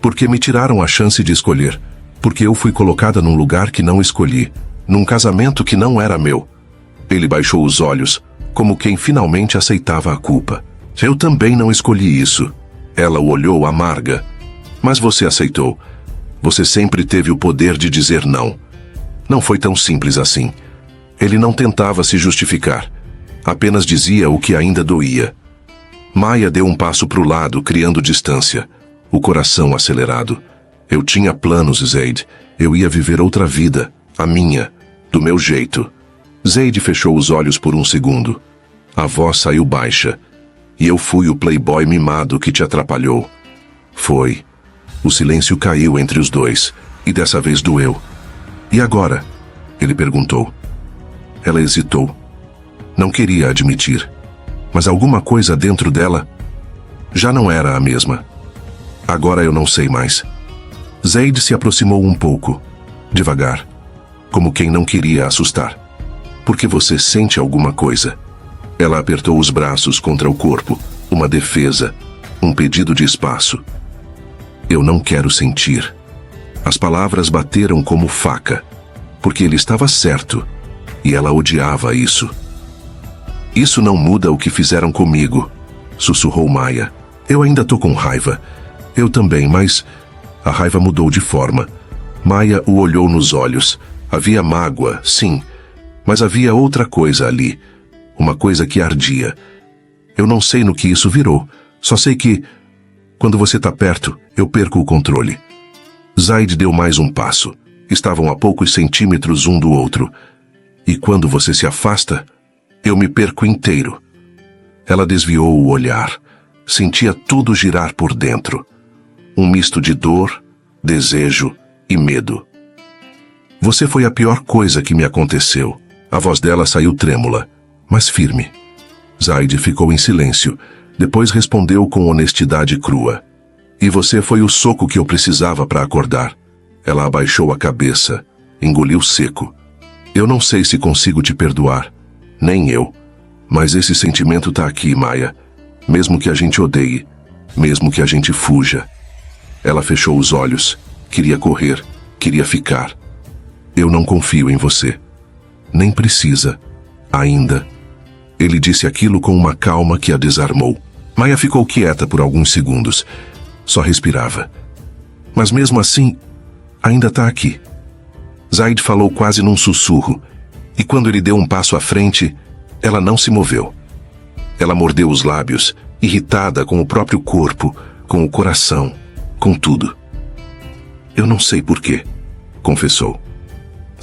"Porque me tiraram a chance de escolher. Porque eu fui colocada num lugar que não escolhi. Num casamento que não era meu." Ele baixou os olhos, como quem finalmente aceitava a culpa. "Eu também não escolhi isso." Ela o olhou amarga. "Mas você aceitou. Você sempre teve o poder de dizer não." Não foi tão simples assim. Ele não tentava se justificar. Apenas dizia o que ainda doía. Maia deu um passo para o lado, criando distância. O coração acelerado. "Eu tinha planos, Zaid. Eu ia viver outra vida. A minha. Do meu jeito." Zaid fechou os olhos por um segundo. A voz saiu baixa. "E eu fui o playboy mimado que te atrapalhou." Foi. O silêncio caiu entre os dois, e dessa vez doeu. "E agora?" ele perguntou. Ela hesitou. Não queria admitir, mas alguma coisa dentro dela já não era a mesma. "Agora eu não sei mais." Zaid se aproximou um pouco, devagar, como quem não queria assustar. "Porque você sente alguma coisa." Ela apertou os braços contra o corpo, uma defesa, um pedido de espaço. "Eu não quero sentir." As palavras bateram como faca, porque ele estava certo, e ela odiava isso. "Isso não muda o que fizeram comigo", sussurrou Maia. "Eu ainda tô com raiva." "Eu também, mas..." A raiva mudou de forma. Maia o olhou nos olhos. Havia mágoa, sim, Mas havia outra coisa ali, uma coisa que ardia. Eu não sei no que isso virou, só sei que, quando você está perto, eu perco o controle. Zaid deu mais um passo. Estavam a poucos centímetros um do outro. E quando você se afasta, eu me perco inteiro. Ela desviou o olhar. Sentia tudo girar por dentro. Um misto de dor, desejo e medo. Você foi a pior coisa que me aconteceu. A voz dela saiu trêmula, mas firme. Zaid ficou em silêncio. Depois respondeu com honestidade crua. E você foi o soco que eu precisava para acordar. Ela abaixou a cabeça, engoliu seco. Eu não sei se consigo te perdoar, nem eu. Mas esse sentimento tá aqui, Maya. Mesmo que a gente odeie, mesmo que a gente fuja. Ela fechou os olhos. Queria correr, queria ficar. Eu não confio em você. Nem precisa. Ainda. Ele disse aquilo com uma calma que a desarmou. Maya ficou quieta por alguns segundos. Só respirava. Mas mesmo assim, ainda tá aqui. Zaid falou quase num sussurro. E quando ele deu um passo à frente, ela não se moveu. Ela mordeu os lábios, irritada com o próprio corpo, com o coração, com tudo. Eu não sei porquê, confessou.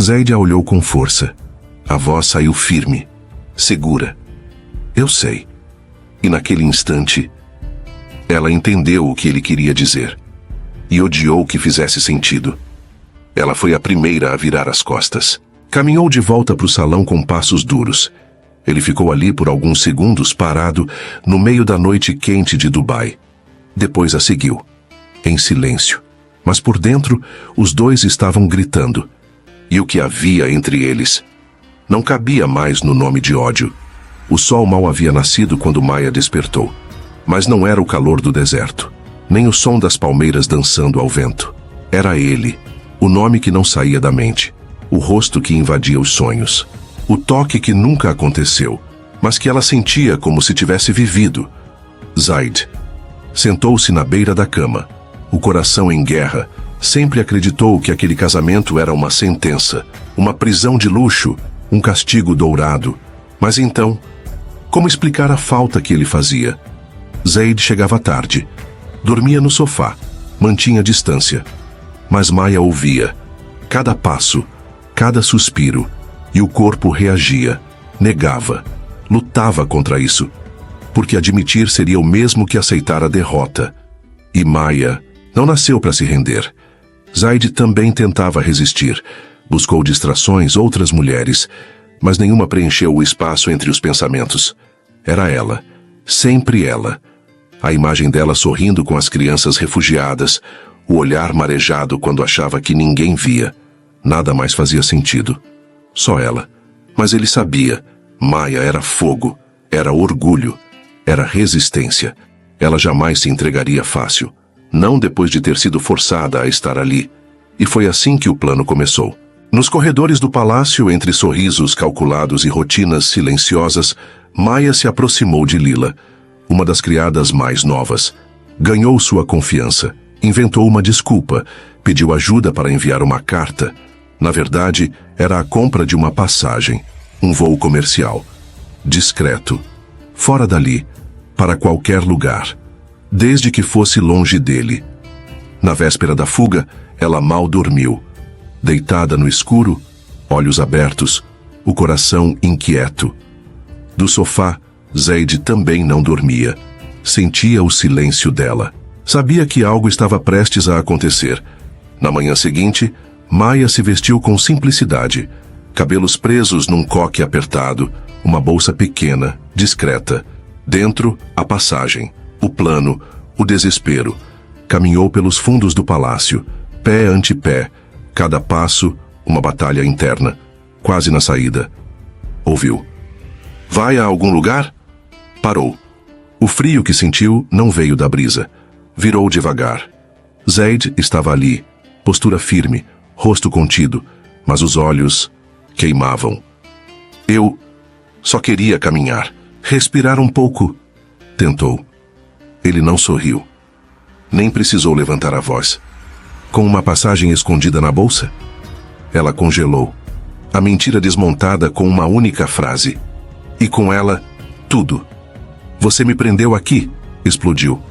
Zaid a olhou com força. A voz saiu firme, segura. Eu sei. E naquele instante, ela entendeu o que ele queria dizer. E odiou que fizesse sentido. Ela foi a primeira a virar as costas. Caminhou de volta para o salão com passos duros. Ele ficou ali por alguns segundos parado, no meio da noite quente de Dubai. Depois a seguiu, em silêncio. Mas por dentro, os dois estavam gritando. E o que havia entre eles não cabia mais no nome de ódio. O sol mal havia nascido quando Maya despertou. Mas não era o calor do deserto, nem o som das palmeiras dançando ao vento. Era ele, o nome que não saía da mente, o rosto que invadia os sonhos, o toque que nunca aconteceu, mas que ela sentia como se tivesse vivido. Zaid. Sentou-se na beira da cama, o coração em guerra. Sempre acreditou que aquele casamento era uma sentença, uma prisão de luxo, um castigo dourado. Mas então, como explicar a falta que ele fazia? Zaid chegava tarde. Dormia no sofá. Mantinha distância. Mas Maya ouvia. Cada passo, cada suspiro. E o corpo reagia. Negava. Lutava contra isso. Porque admitir seria o mesmo que aceitar a derrota. E Maya não nasceu para se render. Zaid também tentava resistir. Buscou distrações, outras mulheres. Mas nenhuma preencheu o espaço entre os pensamentos. Era ela. Sempre ela. A imagem dela sorrindo com as crianças refugiadas, o olhar marejado quando achava que ninguém via. Nada mais fazia sentido. Só ela. Mas ele sabia. Maya era fogo, era orgulho, era resistência. Ela jamais se entregaria fácil. Não depois de ter sido forçada a estar ali. E foi assim que o plano começou. Nos corredores do palácio, entre sorrisos calculados e rotinas silenciosas, Maya se aproximou de Lila, uma das criadas mais novas. Ganhou sua confiança, inventou uma desculpa, pediu ajuda para enviar uma carta. Na verdade, era a compra de uma passagem, um voo comercial. Discreto, fora dali, para qualquer lugar, desde que fosse longe dele. Na véspera da fuga, ela mal dormiu. Deitada no escuro, olhos abertos, o coração inquieto. Do sofá, Zaid também não dormia. Sentia o silêncio dela. Sabia que algo estava prestes a acontecer. Na manhã seguinte, Maya se vestiu com simplicidade. Cabelos presos num coque apertado, uma bolsa pequena, discreta. Dentro, a passagem, o plano, o desespero. Caminhou pelos fundos do palácio, pé ante pé. Cada passo, uma batalha interna. Quase na saída. Ouviu. Vai a algum lugar? Parou. O frio que sentiu não veio da brisa. Virou devagar. Zaid estava ali, postura firme, rosto contido, mas os olhos queimavam. Eu só queria caminhar, respirar um pouco. Tentou. Ele não sorriu. Nem precisou levantar a voz. Com uma passagem escondida na bolsa? Ela congelou. A mentira desmontada com uma única frase. E com ela, tudo. Você me prendeu aqui, explodiu.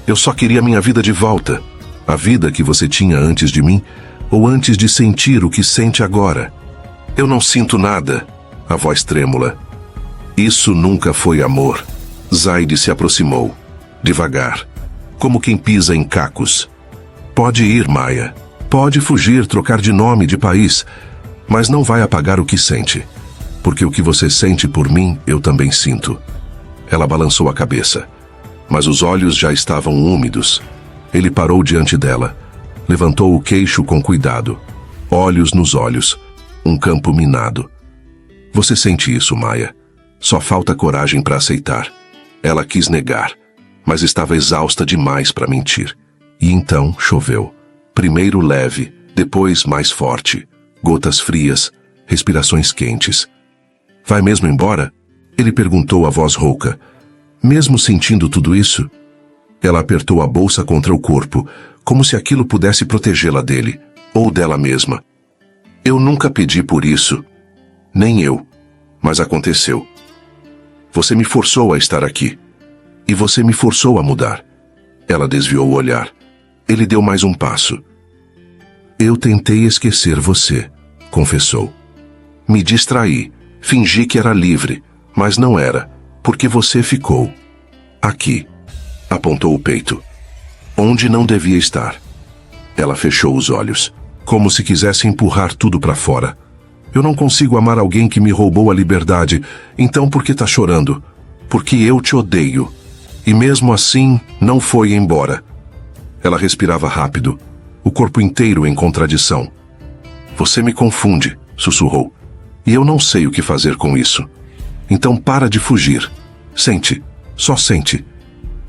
Eu só queria minha vida de volta. A vida que você tinha antes de mim, ou antes de sentir o que sente agora. Eu não sinto nada. A voz trêmula. Isso nunca foi amor. Zaid se aproximou. Devagar. Como quem pisa em cacos. Pode ir, Maya. Pode fugir, trocar de nome, de país. Mas não vai apagar o que sente. Porque o que você sente por mim, eu também sinto. Ela balançou a cabeça. Mas os olhos já estavam úmidos. Ele parou diante dela. Levantou o queixo com cuidado. Olhos nos olhos. Um campo minado. Você sente isso, Maya. Só falta coragem para aceitar. Ela quis negar, mas estava exausta demais para mentir. E então choveu. Primeiro leve, depois mais forte. Gotas frias, respirações quentes. Vai mesmo embora? Ele perguntou a voz rouca. Mesmo sentindo tudo isso? Ela apertou a bolsa contra o corpo, como se aquilo pudesse protegê-la dele, ou dela mesma. Eu nunca pedi por isso. Nem eu. Mas aconteceu. Você me forçou a estar aqui. E você me forçou a mudar. Ela desviou o olhar. Ele deu mais um passo. Eu tentei esquecer você, confessou. Me distraí, fingi que era livre, mas não era, porque você ficou. Aqui. Apontou o peito. Onde não devia estar. Ela fechou os olhos, como se quisesse empurrar tudo para fora. Eu não consigo amar alguém que me roubou a liberdade, então por que tá chorando? Porque eu te odeio. E mesmo assim, não foi embora. Ela respirava rápido, o corpo inteiro em contradição. Você me confunde, sussurrou. E eu não sei o que fazer com isso. Então para de fugir. Sente, só sente.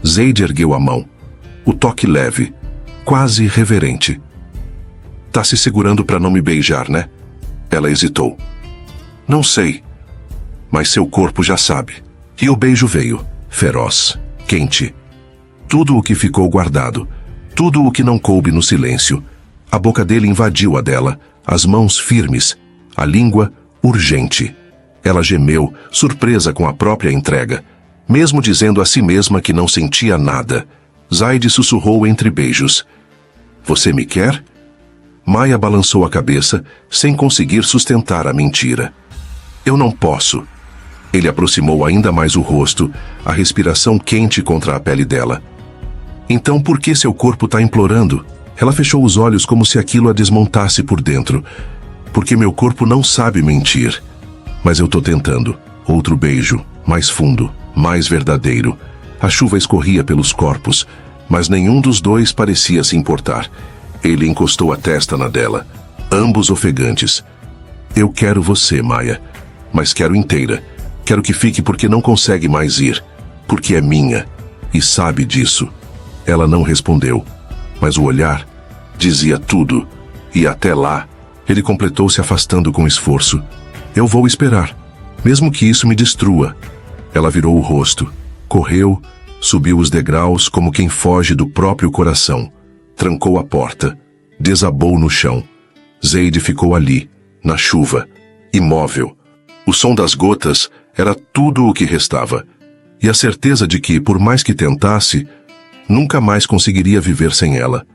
Zaid ergueu a mão. O toque leve, quase reverente. Tá se segurando para não me beijar, né? Ela hesitou. Não sei. Mas seu corpo já sabe. E o beijo veio, feroz, quente. Tudo o que ficou guardado. Tudo o que não coube no silêncio. A boca dele invadiu a dela, as mãos firmes, a língua urgente. Ela gemeu, surpresa com a própria entrega, mesmo dizendo a si mesma que não sentia nada. Zaid sussurrou entre beijos. Você me quer? Maya balançou a cabeça, sem conseguir sustentar a mentira. Eu não posso. Ele aproximou ainda mais o rosto, a respiração quente contra a pele dela. Então por que seu corpo está implorando? Ela fechou os olhos como se aquilo a desmontasse por dentro. Porque meu corpo não sabe mentir. Mas eu tô tentando. Outro beijo, mais fundo, mais verdadeiro. A chuva escorria pelos corpos, mas nenhum dos dois parecia se importar. Ele encostou a testa na dela, ambos ofegantes. Eu quero você, Maya, mas quero inteira. Quero que fique porque não consegue mais ir. Porque é minha, e sabe disso. Ela não respondeu, mas o olhar dizia tudo. E até lá, ele completou se afastando com esforço. Eu vou esperar, mesmo que isso me destrua. Ela virou o rosto, correu, subiu os degraus como quem foge do próprio coração. Trancou a porta, desabou no chão. Zaid ficou ali, na chuva, imóvel. O som das gotas era tudo o que restava. E a certeza de que, por mais que tentasse, nunca mais conseguiria viver sem ela.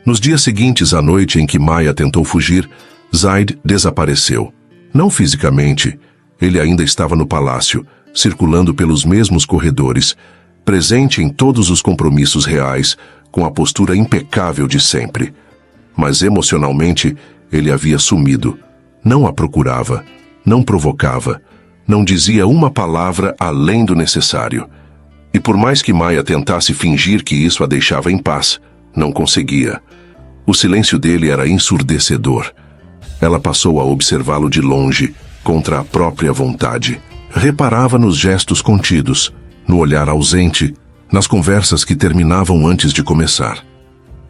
Nos dias seguintes à noite em que Maya tentou fugir, Zaid desapareceu. Não fisicamente, ele ainda estava no palácio, circulando pelos mesmos corredores, presente em todos os compromissos reais, com a postura impecável de sempre. Mas emocionalmente, ele havia sumido. Não a procurava, não provocava, não dizia uma palavra além do necessário. E por mais que Maya tentasse fingir que isso a deixava em paz, não conseguia. O silêncio dele era ensurdecedor. Ela passou a observá-lo de longe, contra a própria vontade. Reparava nos gestos contidos, no olhar ausente, nas conversas que terminavam antes de começar.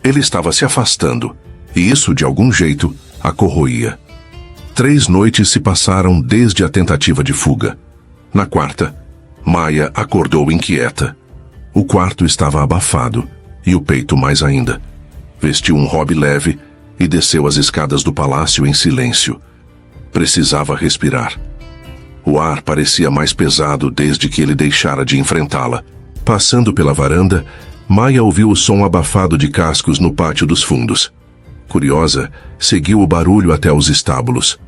Ele estava se afastando, e isso, de algum jeito, a corroía. 3 noites se passaram desde a tentativa de fuga. Na quarta, Maya acordou inquieta. O quarto estava abafado, e o peito mais ainda. Vestiu um robe leve e desceu as escadas do palácio em silêncio. Precisava respirar. O ar parecia mais pesado desde que ele deixara de enfrentá-la. Passando pela varanda, Maya ouviu o som abafado de cascos no pátio dos fundos. Curiosa, seguiu o barulho até os estábulos.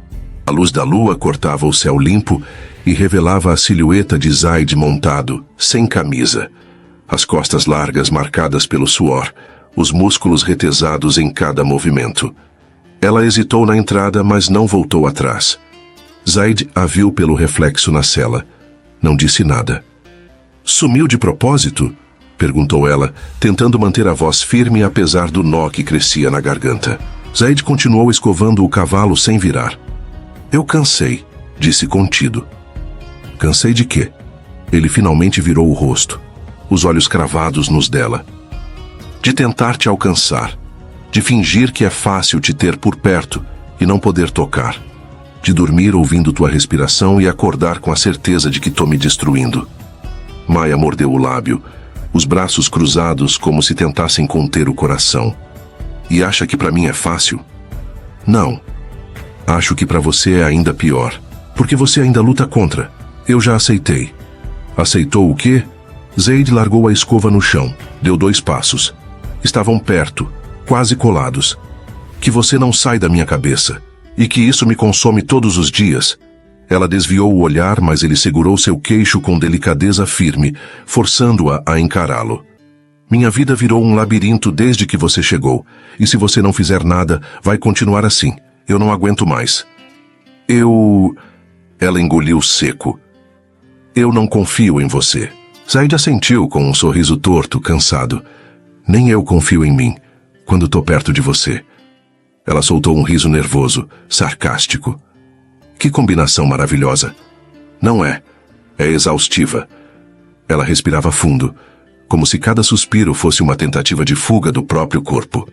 A luz da lua cortava o céu limpo e revelava a silhueta de Zaid montado, sem camisa. As costas largas marcadas pelo suor, os músculos retesados em cada movimento. Ela hesitou na entrada, mas não voltou atrás. Zaid a viu pelo reflexo na cela. Não disse nada. Sumiu de propósito? Perguntou ela, tentando manter a voz firme apesar do nó que crescia na garganta. Zaid continuou escovando o cavalo sem virar. Eu cansei, disse contido. Cansei de quê? Ele finalmente virou o rosto, os olhos cravados nos dela. De tentar te alcançar, de fingir que é fácil te ter por perto e não poder tocar, de dormir ouvindo tua respiração e acordar com a certeza de que tô me destruindo. Maya mordeu o lábio, os braços cruzados como se tentassem conter o coração. E acha que pra mim é fácil? Não. Acho que pra você é ainda pior, porque você ainda luta contra. Eu já aceitei. Aceitou o quê? Zaid largou a escova no chão, deu 2 passos. Estavam perto, quase colados. Que você não sai da minha cabeça, e que isso me consome todos os dias. Ela desviou o olhar, mas ele segurou seu queixo com delicadeza firme, forçando-a a encará-lo. Minha vida virou um labirinto desde que você chegou, e se você não fizer nada, vai continuar assim. Eu não aguento mais. Ela engoliu seco. Eu não confio em você. Zaid assentiu com um sorriso torto, cansado. Nem eu confio em mim, quando tô perto de você. Ela soltou um riso nervoso, sarcástico. Que combinação maravilhosa. Não é. É exaustiva. Ela respirava fundo, como se cada suspiro fosse uma tentativa de fuga do próprio corpo.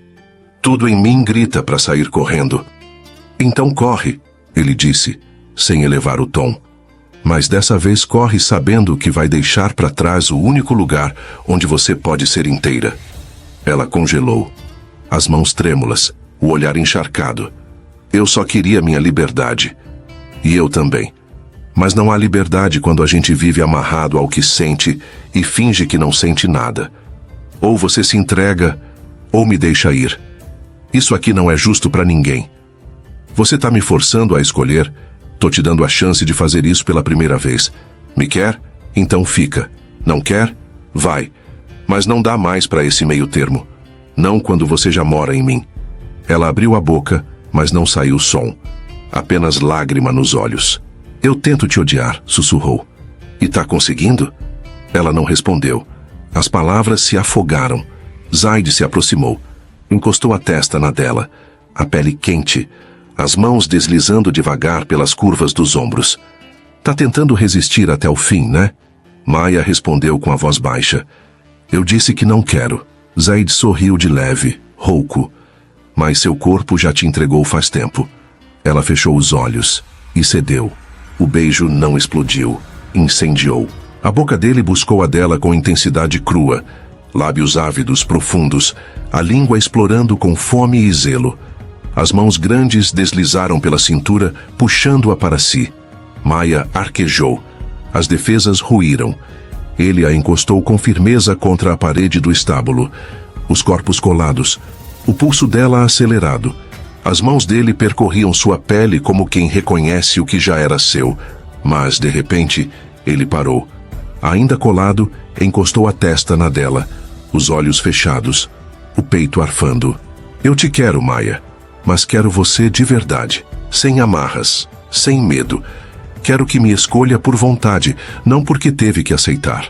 Tudo em mim grita para sair correndo. Então corre, ele disse, sem elevar o tom. Mas dessa vez corre sabendo que vai deixar para trás o único lugar onde você pode ser inteira. Ela congelou, as mãos trêmulas, o olhar encharcado. Eu só queria minha liberdade. E eu também. Mas não há liberdade quando a gente vive amarrado ao que sente e finge que não sente nada. Ou você se entrega, ou me deixa ir. Isso aqui não é justo para ninguém. Você tá me forçando a escolher. Tô te dando a chance de fazer isso pela primeira vez. Me quer? Então fica. Não quer? Vai. Mas não dá mais para esse meio termo. Não quando você já mora em mim. Ela abriu a boca, mas não saiu som. Apenas lágrima nos olhos. Eu tento te odiar, sussurrou. E tá conseguindo? Ela não respondeu. As palavras se afogaram. Zaid se aproximou. Encostou a testa na dela, a pele quente, as mãos deslizando devagar pelas curvas dos ombros. Tá tentando resistir até o fim, né? Maya respondeu com a voz baixa. Eu disse que não quero. Zaid sorriu de leve, rouco. Mas seu corpo já te entregou faz tempo. Ela fechou os olhos e cedeu. O beijo não explodiu, incendiou. A boca dele buscou a dela com intensidade crua, lábios ávidos, profundos, a língua explorando com fome e zelo. As mãos grandes deslizaram pela cintura, puxando-a para si. Maya arquejou. As defesas ruíram. Ele a encostou com firmeza contra a parede do estábulo. Os corpos colados, o pulso dela acelerado. As mãos dele percorriam sua pele como quem reconhece o que já era seu. Mas, de repente, ele parou. Ainda colado, encostou a testa na dela, os olhos fechados, o peito arfando. Eu te quero, Maya, mas quero você de verdade, sem amarras, sem medo. Quero que me escolha por vontade, não porque teve que aceitar.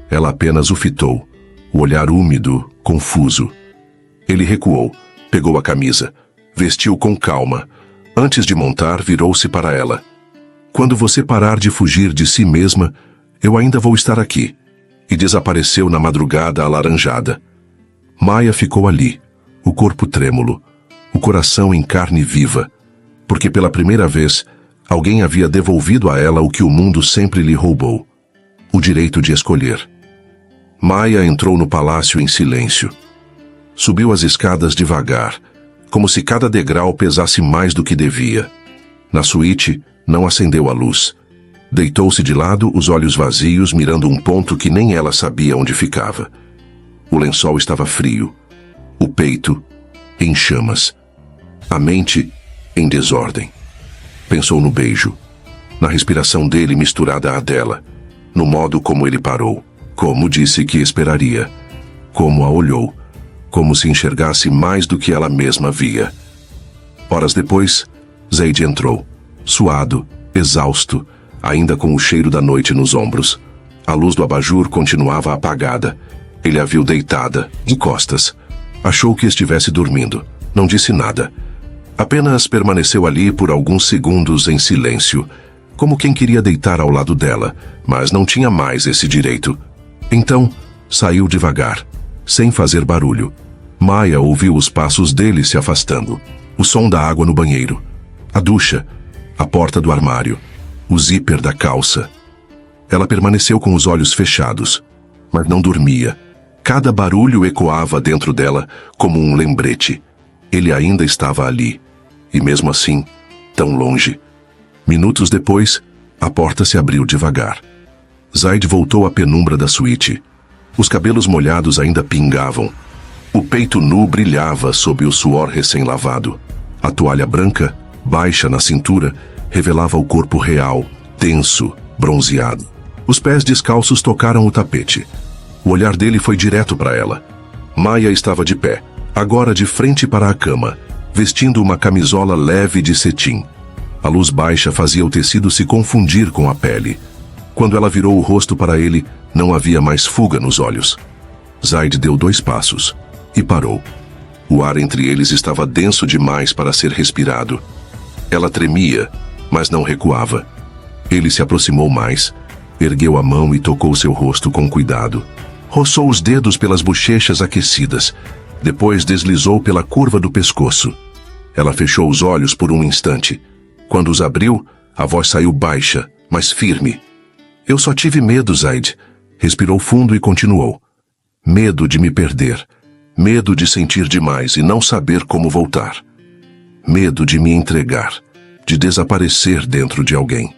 Ela apenas o fitou, o olhar úmido, confuso. Ele recuou, pegou a camisa, vestiu com calma. Antes de montar, virou-se para ela. Quando você parar de fugir de si mesma, eu ainda vou estar aqui. E desapareceu na madrugada alaranjada. Maya ficou ali, o corpo trêmulo, o coração em carne viva, porque pela primeira vez, alguém havia devolvido a ela o que o mundo sempre lhe roubou, o direito de escolher. Maya entrou no palácio em silêncio. Subiu as escadas devagar, como se cada degrau pesasse mais do que devia. Na suíte, não acendeu a luz. Deitou-se de lado, os olhos vazios, mirando um ponto que nem ela sabia onde ficava. O lençol estava frio. O peito, em chamas. A mente, em desordem. Pensou no beijo. Na respiração dele misturada à dela. No modo como ele parou. Como disse que esperaria. Como a olhou. Como se enxergasse mais do que ela mesma via. Horas depois, Zayd entrou. Suado, exausto, ainda com o cheiro da noite nos ombros. A luz do abajur continuava apagada. Ele a viu deitada, de costas. Achou que estivesse dormindo. Não disse nada. Apenas permaneceu ali por alguns segundos em silêncio, como quem queria deitar ao lado dela, mas não tinha mais esse direito. Então, saiu devagar, sem fazer barulho. Maya ouviu os passos dele se afastando. O som da água no banheiro. A ducha. A porta do armário. O zíper da calça. Ela permaneceu com os olhos fechados, mas não dormia. Cada barulho ecoava dentro dela como um lembrete. Ele ainda estava ali. E mesmo assim, tão longe. Minutos depois, a porta se abriu devagar. Zayd voltou à penumbra da suíte. Os cabelos molhados ainda pingavam. O peito nu brilhava sob o suor recém-lavado. A toalha branca, baixa na cintura, revelava o corpo real, tenso, bronzeado. Os pés descalços tocaram o tapete. O olhar dele foi direto para ela. Maya estava de pé, agora de frente para a cama, vestindo uma camisola leve de cetim. A luz baixa fazia o tecido se confundir com a pele. Quando ela virou o rosto para ele, não havia mais fuga nos olhos. Zayd deu 2 passos e parou. O ar entre eles estava denso demais para ser respirado. Ela tremia, mas não recuava. Ele se aproximou mais, ergueu a mão e tocou seu rosto com cuidado. Roçou os dedos pelas bochechas aquecidas. Depois deslizou pela curva do pescoço. Ela fechou os olhos por um instante. Quando os abriu, a voz saiu baixa, mas firme. Eu só tive medo, Zayd. Respirou fundo e continuou. Medo de me perder. Medo de sentir demais e não saber como voltar. Medo de me entregar. De desaparecer dentro de alguém.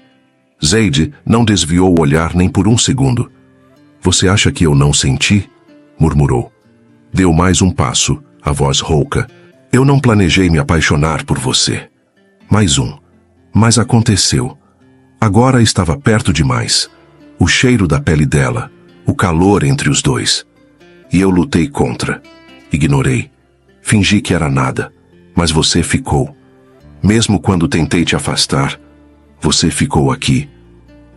Zayd não desviou o olhar nem por um segundo. Você acha que eu não senti? Murmurou. Deu mais um passo, a voz rouca. Eu não planejei me apaixonar por você. Mais um. Mas aconteceu. Agora estava perto demais. O cheiro da pele dela, o calor entre os dois. E eu lutei contra. Ignorei. Fingi que era nada. Mas você ficou. Mesmo quando tentei te afastar, você ficou aqui.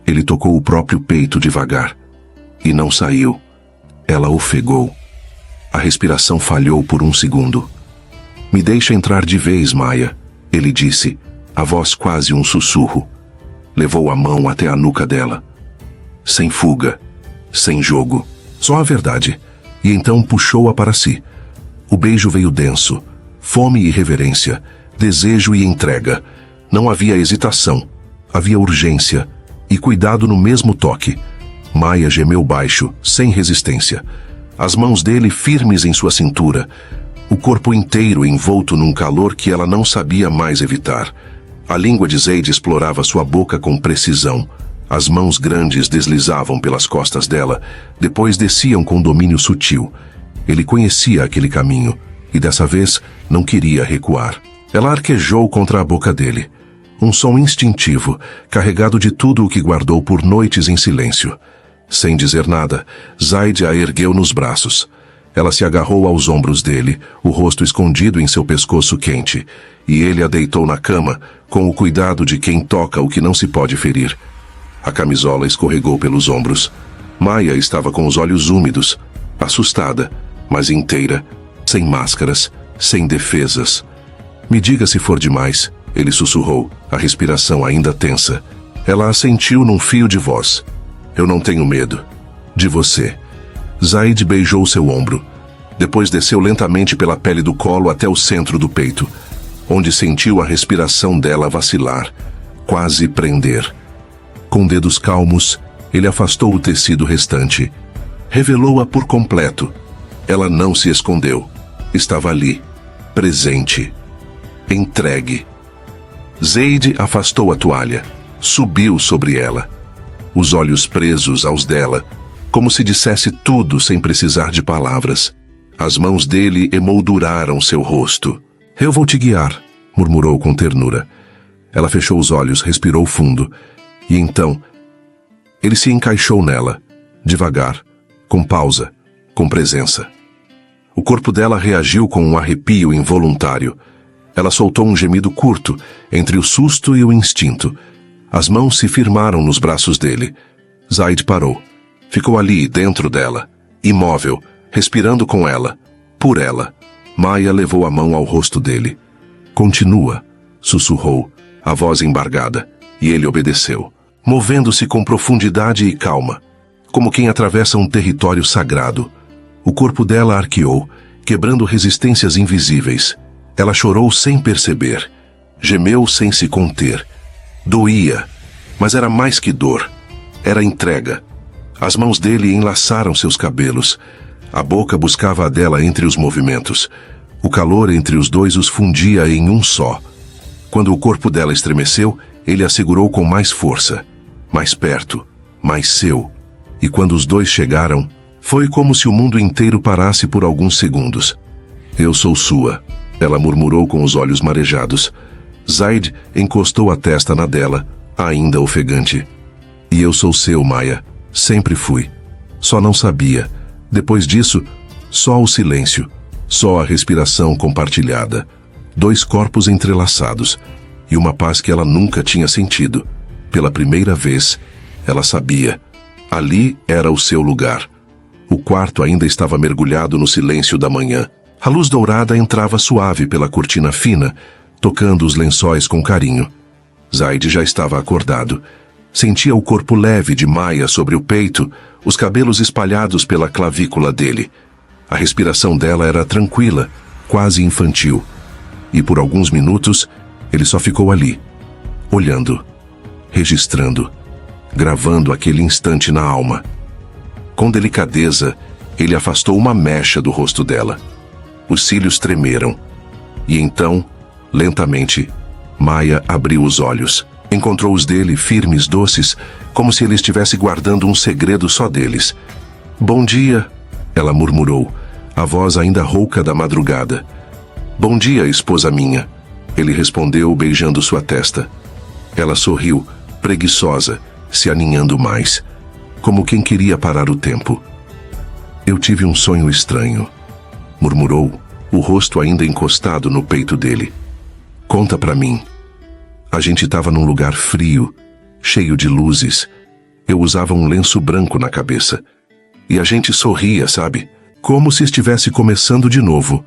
Ele tocou o próprio peito devagar. E não saiu. Ela ofegou. A respiração falhou por um segundo. Me deixa entrar de vez, Maya, ele disse, a voz quase um sussurro. Levou a mão até a nuca dela. Sem fuga, sem jogo, só a verdade. E então puxou-a para si. O beijo veio denso, fome e reverência, desejo e entrega. Não havia hesitação, havia urgência e cuidado no mesmo toque. Maya gemeu baixo, sem resistência. As mãos dele firmes em sua cintura, o corpo inteiro envolto num calor que ela não sabia mais evitar. A língua de Zayd explorava sua boca com precisão. As mãos grandes deslizavam pelas costas dela, depois desciam com domínio sutil. Ele conhecia aquele caminho, e dessa vez não queria recuar. Ela arquejou contra a boca dele. Um som instintivo, carregado de tudo o que guardou por noites em silêncio. Sem dizer nada, Zayd a ergueu nos braços. Ela se agarrou aos ombros dele, o rosto escondido em seu pescoço quente, e ele a deitou na cama, com o cuidado de quem toca o que não se pode ferir. A camisola escorregou pelos ombros. Maya estava com os olhos úmidos, assustada, mas inteira, sem máscaras, sem defesas. Me diga se for demais, ele sussurrou, a respiração ainda tensa. Ela assentiu num fio de voz. Eu não tenho medo. De você. Zayd beijou seu ombro. Depois desceu lentamente pela pele do colo até o centro do peito, onde sentiu a respiração dela vacilar, quase prender. Com dedos calmos, ele afastou o tecido restante. Revelou-a por completo. Ela não se escondeu. Estava ali, presente, entregue. Zaid afastou a toalha, subiu sobre ela, os olhos presos aos dela, como se dissesse tudo sem precisar de palavras. As mãos dele emolduraram seu rosto. "Eu vou te guiar", murmurou com ternura. Ela fechou os olhos, respirou fundo, e então ele se encaixou nela, devagar, com pausa, com presença. O corpo dela reagiu com um arrepio involuntário. Ela soltou um gemido curto, entre o susto e o instinto. As mãos se firmaram nos braços dele. Zaid parou. Ficou ali, dentro dela, imóvel, respirando com ela, por ela. Maya levou a mão ao rosto dele. "Continua", sussurrou, a voz embargada, e ele obedeceu, movendo-se com profundidade e calma, como quem atravessa um território sagrado. O corpo dela arqueou, quebrando resistências invisíveis. Ela chorou sem perceber, gemeu sem se conter. Doía, mas era mais que dor. Era entrega. As mãos dele enlaçaram seus cabelos. A boca buscava a dela entre os movimentos. O calor entre os dois os fundia em um só. Quando o corpo dela estremeceu, ele a segurou com mais força, mais perto, mais seu. E quando os dois chegaram, foi como se o mundo inteiro parasse por alguns segundos. "Eu sou sua", ela murmurou com os olhos marejados. Zaid encostou a testa na dela, ainda ofegante. "E eu sou seu, Maya. Sempre fui. Só não sabia. Depois disso, só o silêncio, só a respiração compartilhada. Dois corpos entrelaçados, e uma paz que ela nunca tinha sentido. Pela primeira vez, ela sabia. Ali era o seu lugar. O quarto ainda estava mergulhado no silêncio da manhã. A luz dourada entrava suave pela cortina fina, tocando os lençóis com carinho. Zaid já estava acordado. Sentia o corpo leve de Maya sobre o peito, os cabelos espalhados pela clavícula dele. A respiração dela era tranquila, quase infantil. E por alguns minutos, ele só ficou ali, olhando, registrando, gravando aquele instante na alma. Com delicadeza, ele afastou uma mecha do rosto dela. Os cílios tremeram. E então, lentamente, Maya abriu os olhos. Encontrou os dele firmes, doces, como se ele estivesse guardando um segredo só deles. "Bom dia", ela murmurou, a voz ainda rouca da madrugada. "Bom dia, esposa minha", ele respondeu, beijando sua testa. Ela sorriu, preguiçosa, se aninhando mais, como quem queria parar o tempo. "Eu tive um sonho estranho", murmurou, o rosto ainda encostado no peito dele. "Conta pra mim." A gente estava num lugar frio, cheio de luzes. Eu usava um lenço branco na cabeça. E a gente sorria, sabe? Como se estivesse começando de novo.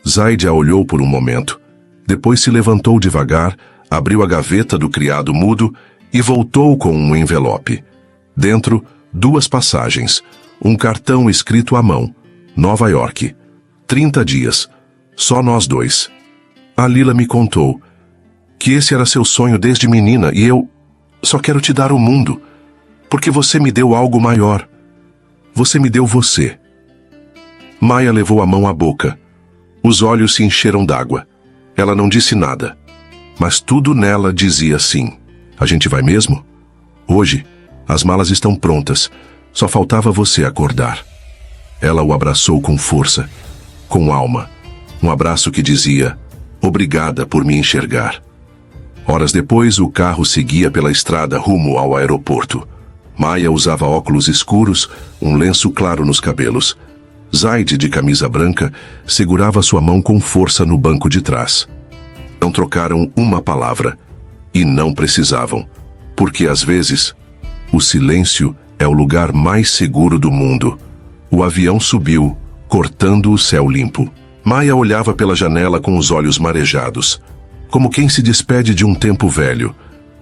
Zaid a olhou por um momento. Depois se levantou devagar, abriu a gaveta do criado mudo e voltou com um envelope. Dentro, 2 passagens. Um cartão escrito à mão. Nova York. 30 dias. Só nós 2. A Lila me contou que esse era seu sonho desde menina e eu só quero te dar o mundo, porque você me deu algo maior. Você me deu você. Maya levou a mão à boca. Os olhos se encheram d'água. Ela não disse nada, mas tudo nela dizia sim. "A gente vai mesmo? Hoje, as malas estão prontas. Só faltava você acordar." Ela o abraçou com força, com alma. Um abraço que dizia, "Obrigada por me enxergar." Horas depois, o carro seguia pela estrada rumo ao aeroporto. Maya usava óculos escuros, um lenço claro nos cabelos. Zaid, de camisa branca, segurava sua mão com força no banco de trás. Não trocaram uma palavra. E não precisavam. Porque, às vezes, o silêncio é o lugar mais seguro do mundo. O avião subiu, cortando o céu limpo. Maya olhava pela janela com os olhos marejados, como quem se despede de um tempo velho,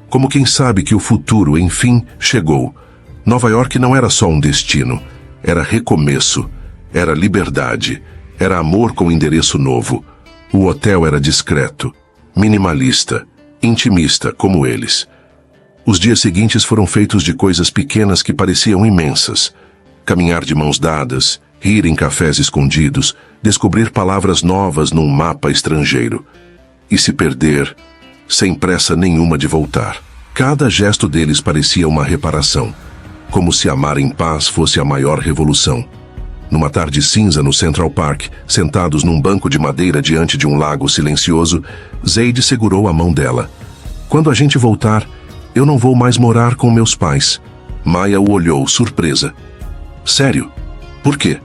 como quem sabe que o futuro, enfim, chegou. Nova York não era só um destino, era recomeço, era liberdade, era amor com endereço novo. O hotel era discreto, minimalista, intimista, como eles. Os dias seguintes foram feitos de coisas pequenas que pareciam imensas. Caminhar de mãos dadas, rir em cafés escondidos, descobrir palavras novas num mapa estrangeiro. E se perder, sem pressa nenhuma de voltar. Cada gesto deles parecia uma reparação, como se amar em paz fosse a maior revolução. Numa tarde cinza no Central Park, sentados num banco de madeira diante de um lago silencioso, Zayd segurou a mão dela. Quando a gente voltar, eu não vou mais morar com meus pais. Maya o olhou, surpresa. Sério? Por quê?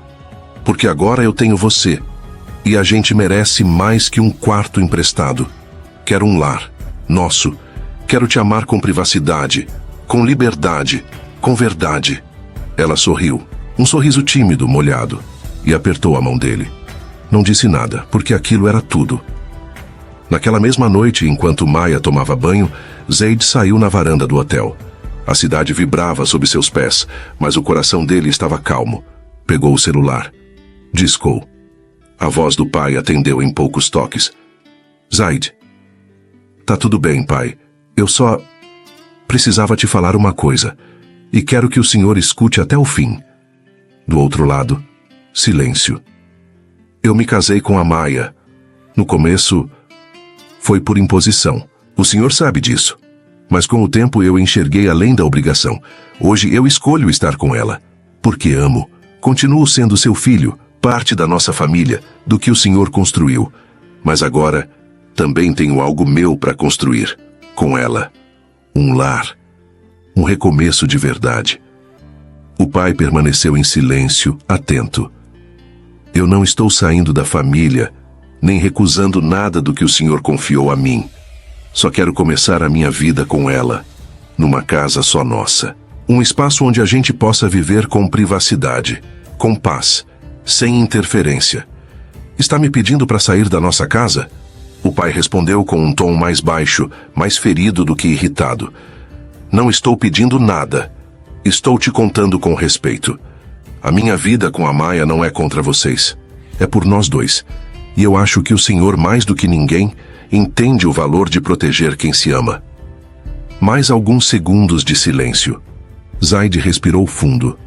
Porque agora eu tenho você. E a gente merece mais que um quarto emprestado. Quero um lar, nosso. Quero te amar com privacidade, com liberdade, com verdade. Ela sorriu, um sorriso tímido, molhado, e apertou a mão dele. Não disse nada, porque aquilo era tudo. Naquela mesma noite, enquanto Maya tomava banho, Zayd saiu na varanda do hotel. A cidade vibrava sob seus pés, mas o coração dele estava calmo. Pegou o celular. Discou. A voz do pai atendeu em poucos toques. Zayd. Tá tudo bem, pai. Eu só precisava te falar uma coisa. E quero que o senhor escute até o fim. Do outro lado, silêncio. Eu me casei com a Maya. No começo, foi por imposição. O senhor sabe disso. Mas com o tempo eu enxerguei além da obrigação. Hoje eu escolho estar com ela. Porque amo. Continuo sendo seu filho, parte da nossa família, do que o senhor construiu. Mas agora, também tenho algo meu para construir. Com ela. Um lar. Um recomeço de verdade. O pai permaneceu em silêncio, atento. Eu não estou saindo da família, nem recusando nada do que o senhor confiou a mim. Só quero começar a minha vida com ela, numa casa só nossa. Um espaço onde a gente possa viver com privacidade, com paz, sem interferência. Está me pedindo para sair da nossa casa? O pai respondeu com um tom mais baixo, mais ferido do que irritado. Não estou pedindo nada. Estou te contando com respeito. A minha vida com a Maya não é contra vocês. É por nós dois. E eu acho que o senhor, mais do que ninguém, entende o valor de proteger quem se ama. Mais alguns segundos de silêncio. Zayd respirou fundo.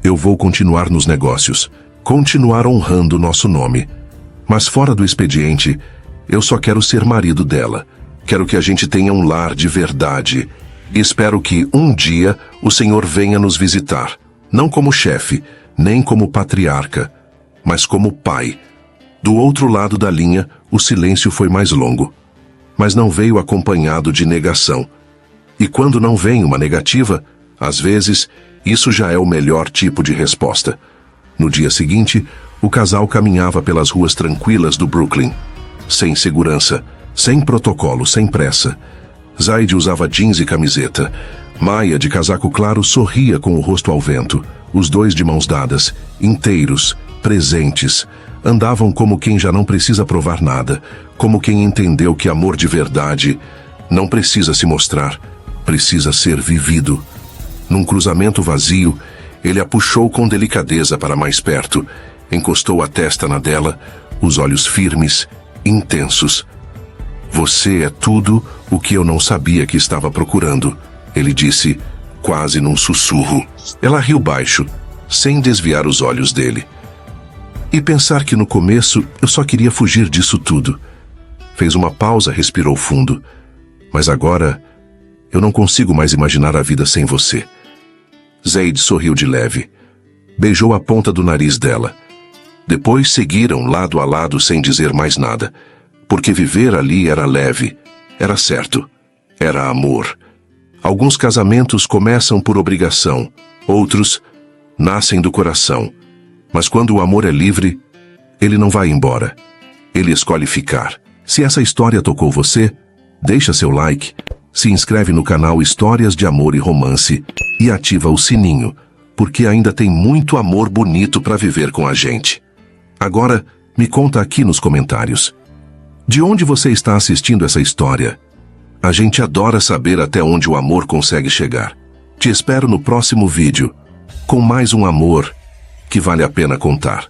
Eu vou continuar nos negócios, continuar honrando nosso nome. Mas fora do expediente, eu só quero ser marido dela. Quero que a gente tenha um lar de verdade. E espero que, um dia, o senhor venha nos visitar. Não como chefe, nem como patriarca, mas como pai. Do outro lado da linha, o silêncio foi mais longo. Mas não veio acompanhado de negação. E quando não vem uma negativa, às vezes, isso já é o melhor tipo de resposta. No dia seguinte, o casal caminhava pelas ruas tranquilas do Brooklyn. Sem segurança, sem protocolo, sem pressa. Zayd usava jeans e camiseta. Maya, de casaco claro, sorria com o rosto ao vento. Os dois de mãos dadas, inteiros, presentes. Andavam como quem já não precisa provar nada, como quem entendeu que amor de verdade não precisa se mostrar, precisa ser vivido. Num cruzamento vazio, ele a puxou com delicadeza para mais perto, encostou a testa na dela, os olhos firmes, intensos. Você é tudo o que eu não sabia que estava procurando, ele disse, quase num sussurro. Ela riu baixo, sem desviar os olhos dele. E pensar que no começo eu só queria fugir disso tudo. Fez uma pausa, respirou fundo. Mas agora, eu não consigo mais imaginar a vida sem você. Zayd sorriu de leve. Beijou a ponta do nariz dela. Depois seguiram lado a lado sem dizer mais nada. Porque viver ali era leve, era certo, era amor. Alguns casamentos começam por obrigação, outros nascem do coração. Mas quando o amor é livre, ele não vai embora. Ele escolhe ficar. Se essa história tocou você, deixa seu like, se inscreve no canal Histórias de Amor e Romance e ativa o sininho, porque ainda tem muito amor bonito para viver com a gente. Agora, me conta aqui nos comentários. De onde você está assistindo essa história? A gente adora saber até onde o amor consegue chegar. Te espero no próximo vídeo, com mais um amor que vale a pena contar.